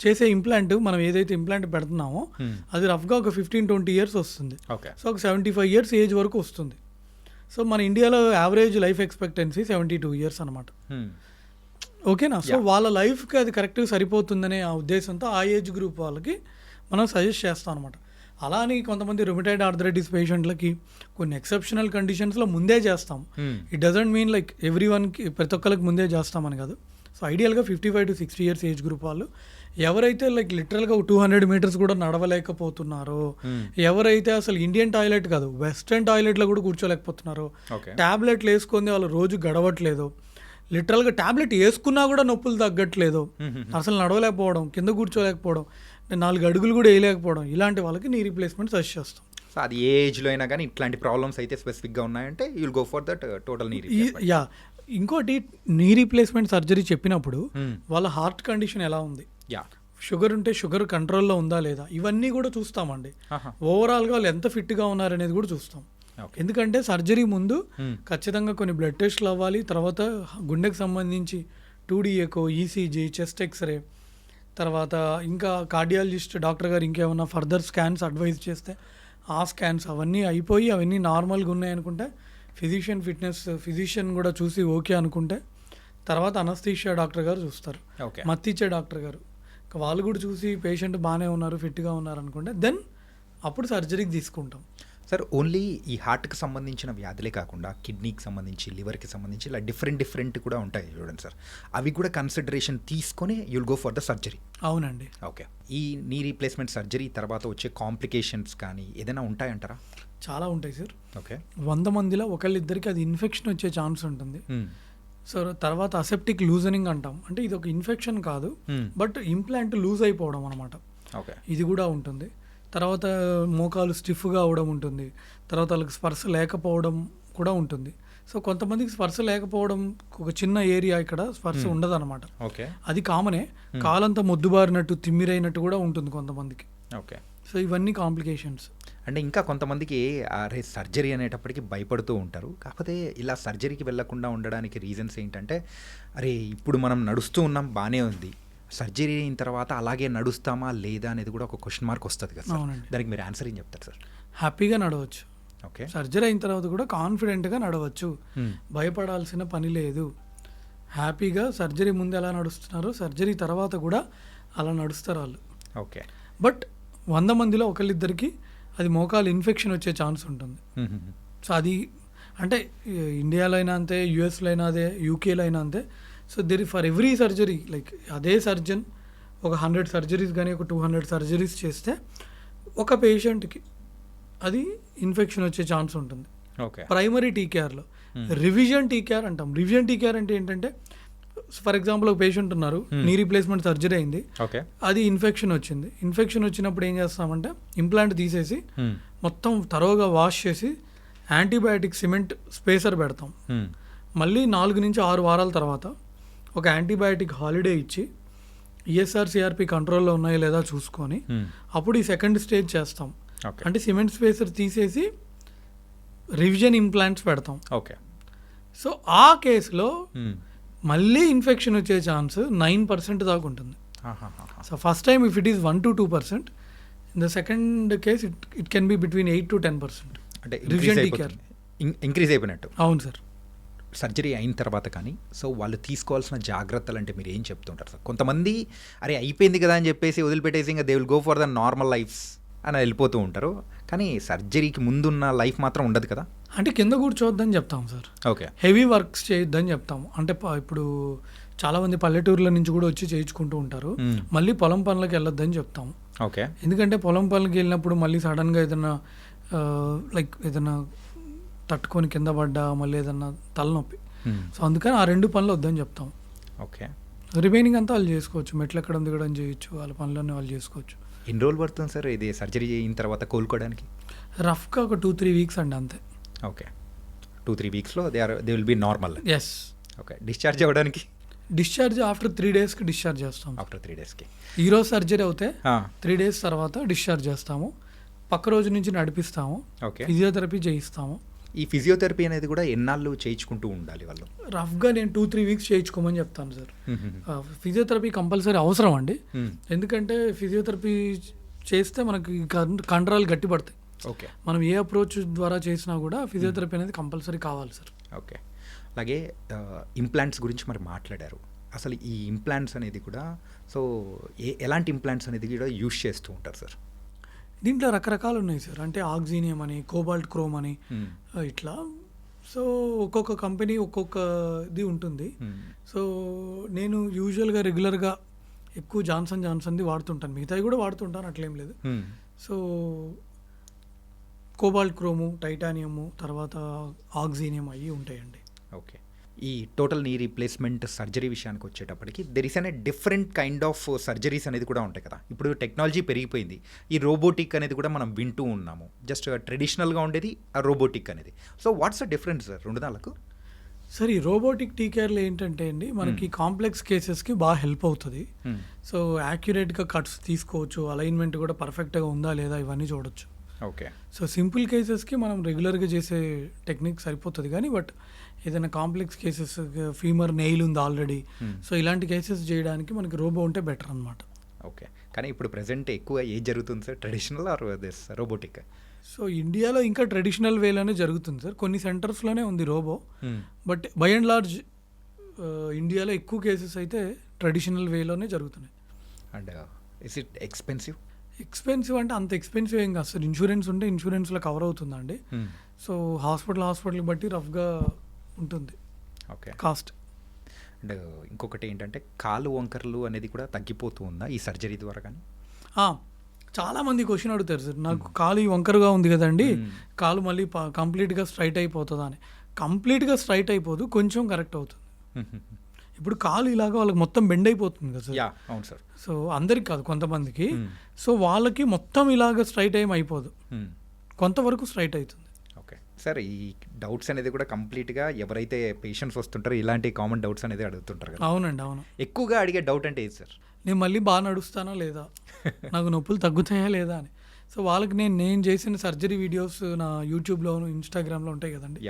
[SPEAKER 2] చేసే ఇంప్లాంట్ మనం ఏదైతే ఇంప్లాంట్ పెడుతున్నామో అది రఫ్గా ఒక 15-20 ఇయర్స్ వస్తుంది. సో ఒక 75 ఇయర్స్ ఏజ్ వరకు వస్తుంది. సో మన ఇండియాలో యావరేజ్ లైఫ్ ఎక్స్పెక్టెన్సీ 72 ఇయర్స్ అనమాట. ఓకేనా? సో వాళ్ళ లైఫ్కి అది కరెక్ట్గా సరిపోతుందనే ఆ ఉద్దేశంతో ఆ ఏజ్ గ్రూప్ వాళ్ళకి మనం సజెస్ట్ చేస్తాం అనమాట. అలా అని కొంతమంది రుమటైడ్ ఆర్థరైటిస్ పేషెంట్లకి కొన్ని ఎక్సెప్షనల్ కండిషన్స్లో ముందే చేస్తాం. It doesn't mean like every వన్కి ప్రతి ఒక్కరికి ముందే చేస్తామని కాదు. సో ఐడియల్గా 55 to 60 ఇయర్స్ ఏజ్ గ్రూప్ వాళ్ళు ఎవరైతే లైక్ లిటరల్గా 200 మీటర్స్ కూడా నడవలేకపోతున్నారో, ఎవరైతే అసలు ఇండియన్ టాయిలెట్ కాదు వెస్ట్రన్ టాయిలెట్లో కూడా కూర్చోలేకపోతున్నారో, ట్యాబ్లెట్లు వేసుకొని వాళ్ళు రోజు గడవట్లేదు, లిటరల్గా ట్యాబ్లెట్ వేసుకున్నా కూడా నొప్పులు తగ్గట్లేదు, అసలు నడవలేకపోవడం, కింద కూర్చోలేకపోవడం, 4 అడుగులు కూడా వేయలేకపోవడం, ఇలాంటి వాళ్ళకి నీ రీప్లేస్మెంట్ సజెస్ట్ చేస్తాం.
[SPEAKER 1] సో అది ఏ ఏజ్లో అయినా కానీ ఇట్లాంటి ప్రాబ్లమ్స్ అయితే స్పెసిఫిక్గా ఉన్నాయంటే you will go for that total knee
[SPEAKER 2] replacement. ఇంకోటి నీ రీప్లేస్మెంట్ సర్జరీ చెప్పినప్పుడు వాళ్ళ హార్ట్ కండిషన్ ఎలా ఉంది, షుగర్ ఉంటే షుగర్ కంట్రోల్లో ఉందా లేదా, ఇవన్నీ కూడా చూస్తామండి. ఓవరాల్గా వాళ్ళు ఎంత ఫిట్గా ఉన్నారనేది కూడా చూస్తాం. ఎందుకంటే సర్జరీ ముందు ఖచ్చితంగా కొన్ని బ్లడ్ టెస్ట్లు అవ్వాలి. తర్వాత గుండెకి సంబంధించి 2D echo, ECG, chest x ray, తర్వాత ఇంకా కార్డియాలజిస్ట్ డాక్టర్ గారు ఇంకేమన్నా ఫర్దర్ స్కాన్స్ అడ్వైజ్ చేస్తే ఆ స్కాన్స్ అవన్నీ అయిపోయి అవన్నీ నార్మల్గా ఉన్నాయి అనుకుంటే ఫిజిషియన్ కూడా చూసి ఓకే అనుకుంటే తర్వాత అనస్థీషియా డాక్టర్ గారు చూస్తారు, మత్తిచ్చే డాక్టర్ గారు, వాళ్ళు కూడా చూసి పేషెంట్ బాగానే ఉన్నారు ఫిట్గా ఉన్నారు అనుకుంటే దెన్ అప్పుడు సర్జరీకి తీసుకుంటాం.
[SPEAKER 1] సార్ ఓన్లీ ఈ హార్ట్కి సంబంధించిన వ్యాధులే కాకుండా కిడ్నీకి సంబంధించి, లివర్కి సంబంధించి ఇలా డిఫరెంట్ కూడా ఉంటాయి చూడండి సార్, అవి కూడా కన్సిడరేషన్ తీసుకొని you'll go for the surgery.
[SPEAKER 2] అవునండి.
[SPEAKER 1] ఓకే. ఈ నీ రీప్లేస్మెంట్ సర్జరీ తర్వాత వచ్చే కాంప్లికేషన్స్ కానీ ఏదైనా ఉంటాయంటారా?
[SPEAKER 2] చాలా ఉంటాయి సార్.
[SPEAKER 1] ఓకే.
[SPEAKER 2] 100 మందిలో ఒకళ్ళిద్దరికి అది ఇన్ఫెక్షన్ వచ్చే ఛాన్స్ ఉంటుంది. సో తర్వాత అసెప్టిక్ లూజనింగ్ అంటాం, అంటే ఇది ఒక ఇన్ఫెక్షన్ కాదు బట్ ఇంప్లాంట్ లూజ్ అయిపోవడం అనమాట.
[SPEAKER 1] ఓకే.
[SPEAKER 2] ఇది కూడా ఉంటుంది. తర్వాత మోకాలు స్టిఫ్గా అవడం ఉంటుంది. తర్వాత వాళ్ళకి స్పర్శ లేకపోవడం కూడా ఉంటుంది. సో కొంతమందికి స్పర్శ లేకపోవడం ఒక చిన్న ఏరియా ఇక్కడ స్పర్శ ఉండదు అనమాట.
[SPEAKER 1] ఓకే.
[SPEAKER 2] అది కామనే. కాలంతా మొద్దుబారినట్టు తిమ్మిరైనట్టు కూడా ఉంటుంది కొంతమందికి.
[SPEAKER 1] ఓకే.
[SPEAKER 2] సో ఇవన్నీ కాంప్లికేషన్స్.
[SPEAKER 1] అంటే ఇంకా కొంతమందికి అరే సర్జరీ అనేటప్పటికి భయపడుతూ ఉంటారు. కాకపోతే ఇలా సర్జరీకి వెళ్లకుండా ఉండడానికి రీజన్స్ ఏంటంటే, అరే ఇప్పుడు మనం నడుస్తూ ఉన్నాం బాగానే ఉంది, సర్జరీ అయిన తర్వాత అలాగే నడుస్తామా లేదా అనేది కూడా ఒక క్వశ్చన్ మార్క్ వస్తుంది కదా సార్. దానికి మీరు ఆన్సర్ ఏం చెప్తారు సార్?
[SPEAKER 2] హ్యాపీగా నడవచ్చు.
[SPEAKER 1] ఓకే.
[SPEAKER 2] సర్జరీ అయిన తర్వాత కూడా కాన్ఫిడెంట్గా నడవచ్చు, భయపడాల్సిన పని లేదు. హ్యాపీగా సర్జరీ ముందు ఎలా నడుస్తున్నారో సర్జరీ తర్వాత కూడా అలా నడుస్తారు వాళ్ళు.
[SPEAKER 1] ఓకే.
[SPEAKER 2] బట్ 100 మందిలో ఒకళ్ళిద్దరికి అది మోకాలు ఇన్ఫెక్షన్ వచ్చే ఛాన్స్ ఉంటుంది. సో అది అంటే ఇండియాలో అయినా అంతే, యూఎస్లో అయినా అదే, యూకేలో అయినా అంతే. So for every surgery like అదే సర్జన్ ఒక 100 సర్జరీస్ కానీ ఒక 200 సర్జరీస్ చేస్తే ఒక పేషెంట్కి అది ఇన్ఫెక్షన్ వచ్చే ఛాన్స్ ఉంటుంది.
[SPEAKER 1] ఓకే.
[SPEAKER 2] ప్రైమరీ టీకేఆర్లో రివిజన్ టీకేఆర్ అంటాం. రివిజన్ టీకేఆర్ అంటే ఏంటంటే, ఫర్ ఎగ్జాంపుల్ ఒక పేషెంట్ ఉన్నారు, నీ రీప్లేస్మెంట్ సర్జరీ అయింది, అది ఇన్ఫెక్షన్ వచ్చింది. ఇన్ఫెక్షన్ వచ్చినప్పుడు ఏం చేస్తామంటే ఇంప్లాంట్ తీసేసి మొత్తం తరోగా వాష్ చేసి యాంటీబయాటిక్ సిమెంట్ స్పేసర్ పెడతాం. మళ్ళీ 4 నుంచి 6 వారాల తర్వాత ఒక యాంటీబయాటిక్ హాలిడే ఇచ్చి ఈఎస్ఆర్ సిఆర్పి కంట్రోల్లో ఉన్నాయో లేదా చూసుకొని అప్పుడు ఈ సెకండ్ స్టేజ్ చేస్తాం. అంటే సిమెంట్ స్పేసర్ తీసేసి రివిజన్ ఇంప్లాంట్స్ పెడతాం.
[SPEAKER 1] ఓకే.
[SPEAKER 2] సో ఆ కేసులో మళ్ళీ ఇన్ఫెక్షన్ వచ్చే ఛాన్స్ 9% దాకా ఉంటుంది. So first time if it is 1 to 2%, in the second case it can be between 8 to 10%.
[SPEAKER 1] అంటే ఇంక్రీజ్ అయిపోయినట్టు.
[SPEAKER 2] అవును సార్.
[SPEAKER 1] సర్జరీ అయిన తర్వాత కానీ సో వాళ్ళు తీసుకోవాల్సిన జాగ్రత్తలు అంటే మీరు ఏం చెప్తుంటారు సార్? కొంతమంది అరే అయిపోయింది కదా అని చెప్పేసి వదిలిపెట్టేసి ఇంకా they will go for the normal lifes అని వెళ్ళిపోతూ ఉంటారు, కానీ సర్జరీకి ముందున్న లైఫ్ మాత్రం ఉండదు కదా.
[SPEAKER 2] అంటే కింద కూర్చోవద్దని చెప్తాం సార్.
[SPEAKER 1] ఓకే.
[SPEAKER 2] హెవీ వర్క్స్ చేయొద్దని చెప్తాము. అంటే ఇప్పుడు చాలామంది పల్లెటూర్ల నుంచి కూడా వచ్చి చేయించుకుంటూ ఉంటారు. మళ్ళీ పొలం పనులకు వెళ్ళొద్దని చెప్తాము.
[SPEAKER 1] ఓకే.
[SPEAKER 2] ఎందుకంటే పొలం పనులకి వెళ్ళినప్పుడు మళ్ళీ సడన్గా ఏదైనా లైక్ ఏదైనా తట్టుకొని కింద పడ్డా మళ్ళీ ఏదన్నా తలనొప్పి, సో అందుకని ఆ 2 పనులు వద్దని చెప్తాం.
[SPEAKER 1] ఓకే.
[SPEAKER 2] రిమైనింగ్ అంతా వాళ్ళు చేసుకోవచ్చు, మెట్లు ఎక్కడం దిగడం చేయొచ్చు, వాళ్ళ పనులన్నీ వాళ్ళు చేసుకోవచ్చు.
[SPEAKER 1] ఎన్ని రోజులు పడుతుంది సార్ ఇది సర్జరీ అయిన తర్వాత కోలుకోవడానికి?
[SPEAKER 2] రఫ్గా ఒక 2-3 వీక్స్ అండి, అంతే.
[SPEAKER 1] ఓకే. 2-3 వీక్స్లో they will be normal.
[SPEAKER 2] Yes.
[SPEAKER 1] Okay. Discharge అవ్వడానికి?
[SPEAKER 2] డిశ్చార్జ్ ఆఫ్టర్ 3 డేస్కి డిశ్చార్జ్ చేస్తాం.
[SPEAKER 1] ఆఫ్టర్ 3 డేస్కి.
[SPEAKER 2] ఈరోజు సర్జరీ అవుతే 3 డేస్ తర్వాత డిశ్చార్జ్ చేస్తాము. పక్క రోజు నుంచి నడిపిస్తాము.
[SPEAKER 1] ఓకే.
[SPEAKER 2] ఫిజియోథెరపీ చేయిస్తాము.
[SPEAKER 1] ఈ ఫిజియోథెరపీ అనేది కూడా ఎన్నాళ్ళు చేయించుకుంటూ ఉండాలి వాళ్ళు?
[SPEAKER 2] రఫ్గా నేను 2-3 వీక్స్ చేయించుకోమని చెప్తాను సార్. ఫిజియోథెరపీ కంపల్సరీ అవసరం అండి. ఎందుకంటే ఫిజియోథెరపీ చేస్తే మనకి కండరాలు గట్టిపడతాయి.
[SPEAKER 1] ఓకే.
[SPEAKER 2] మనం ఏ అప్రోచ్ ద్వారా చేసినా కూడా ఫిజియోథెరపీ అనేది కంపల్సరీ కావాలి సార్.
[SPEAKER 1] ఓకే. అలాగే ఇంప్లాంట్స్ గురించి మరి మాట్లాడారు. అసలు ఈ ఇంప్లాంట్స్ అనేది కూడా సో ఎలాంటి ఇంప్లాంట్స్ అనేది కూడా యూజ్ చేస్తూ ఉంటారు సార్?
[SPEAKER 2] దీంట్లో రకరకాలు ఉన్నాయి సార్. అంటే ఆక్సినియం అని, కోబాల్ట్ క్రోమ్ అని ఇట్లా. సో ఒక్కొక్క కంపెనీ ఒక్కొక్కది ఉంటుంది. సో నేను యూజువల్గా రెగ్యులర్గా ఎక్కువ జాన్సన్ది వాడుతుంటాను, మిగతావి కూడా వాడుతుంటాను, అట్లేం లేదు. సో కోబాల్ట్ క్రోము, టైటానియము, తర్వాత ఆక్సినియం అవి ఉంటాయండి.
[SPEAKER 1] ఓకే. ఈ టోటల్ నీ రీప్లేస్మెంట్ సర్జరీ విషయానికి వచ్చేటప్పటికి దెర్ ఇస్ అనే డిఫరెంట్ కైండ్ ఆఫ్ సర్జరీస్ అనేది కూడా ఉంటాయి కదా. ఇప్పుడు టెక్నాలజీ పెరిగిపోయింది, ఈ రోబోటిక్ అనేది కూడా మనం వింటూ ఉన్నాము. జస్ట్ ట్రెడిషనల్గా ఉండేది ఆ రోబోటిక్ అనేది. So what's the difference sir 2 దానికి?
[SPEAKER 2] సార్ ఈ రోబోటిక్ టీకేర్లో ఏంటంటే అండి, మనకి కాంప్లెక్స్ కేసెస్కి బాగా హెల్ప్ అవుతుంది. సో యాక్యురేట్గా కట్స్ తీసుకోవచ్చు, అలైన్మెంట్ కూడా పర్ఫెక్ట్గా ఉందా లేదా ఇవన్నీ చూడొచ్చు.
[SPEAKER 1] ఓకే.
[SPEAKER 2] సో సింపుల్ కేసెస్కి మనం రెగ్యులర్గా చేసే టెక్నిక్ సరిపోతుంది, కానీ బట్ ఏదైనా కాంప్లెక్స్ కేసెస్, ఫీమర్ నెయిల్ ఉంది ఆల్రెడీ, సో ఇలాంటి కేసెస్ చేయడానికి మనకి రోబో ఉంటే బెటర్ అనమాట.
[SPEAKER 1] ఓకే. కానీ ఇప్పుడు ప్రెసెంట్ ఎక్కువ ఏది జరుగుతుంది sir, traditional or this robotic?
[SPEAKER 2] So ఇండియాలో ఇంకా ట్రెడిషనల్ వేలోనే జరుగుతుంది సార్. కొన్ని సెంటర్స్లోనే ఉంది robo, but by and large ఇండియాలో ఎక్కువ కేసెస్ అయితే ట్రెడిషనల్ వేలోనే జరుగుతున్నాయి.
[SPEAKER 1] And is it expensive?
[SPEAKER 2] Expensive అంటే అంత ఎక్స్పెన్సివ్ ఏం కాదు సార్. ఇన్సూరెన్స్ ఉంటే ఇన్సూరెన్స్లో కవర్ అవుతుందండి. సో హాస్పిటల్ బట్టి రఫ్గా ఉంటుంది.
[SPEAKER 1] ఓకే.
[SPEAKER 2] కాస్ట్.
[SPEAKER 1] అండ్ ఇంకొకటి ఏంటంటే కాలు వంకర్లు అనేది కూడా తగ్గిపోతూ ఉందా ఈ సర్జరీ ద్వారా? కానీ
[SPEAKER 2] చాలామంది క్వశ్చన్ అడుగుతారు సార్, నాకు కాలు ఈ వంకరగా ఉంది కదండి, కాలు మళ్ళీ కంప్లీట్గా స్ట్రైట్ అయిపోతుందా అని. కంప్లీట్గా స్ట్రైట్ అయిపోదు, కొంచెం కరెక్ట్ అవుతుంది. ఇప్పుడు కాలు ఇలాగా వాళ్ళకి మొత్తం బెండ్ అయిపోతుంది కదా సార్.
[SPEAKER 1] అవును సార్.
[SPEAKER 2] సో అందరికి కాదు, కొంతమందికి. సో వాళ్ళకి మొత్తం ఇలాగ స్ట్రైట్ అయిపోదు, కొంతవరకు స్ట్రైట్ అవుతుంది.
[SPEAKER 1] Okay sir. ఈ డౌట్స్ అనేది కూడా కంప్లీట్గా ఎవరైతే పేషెంట్స్ వస్తుంటారో ఇలాంటి కామన్ డౌట్స్ అనేది అడుగుతుంటారు కదా.
[SPEAKER 2] అవునండి, అవును.
[SPEAKER 1] ఎక్కువగా అడిగే డౌట్ అంటే ఏది సార్?
[SPEAKER 2] నేను మళ్ళీ బాగా నడుస్తానా లేదా, నాకు నొప్పులు తగ్గుతాయా లేదా అని. సో వాళ్ళకి నేను చేసిన సర్జరీ వీడియోస్ నా యూట్యూబ్లో, ఇన్స్టాగ్రామ్లో ఉంటాయి కదండి,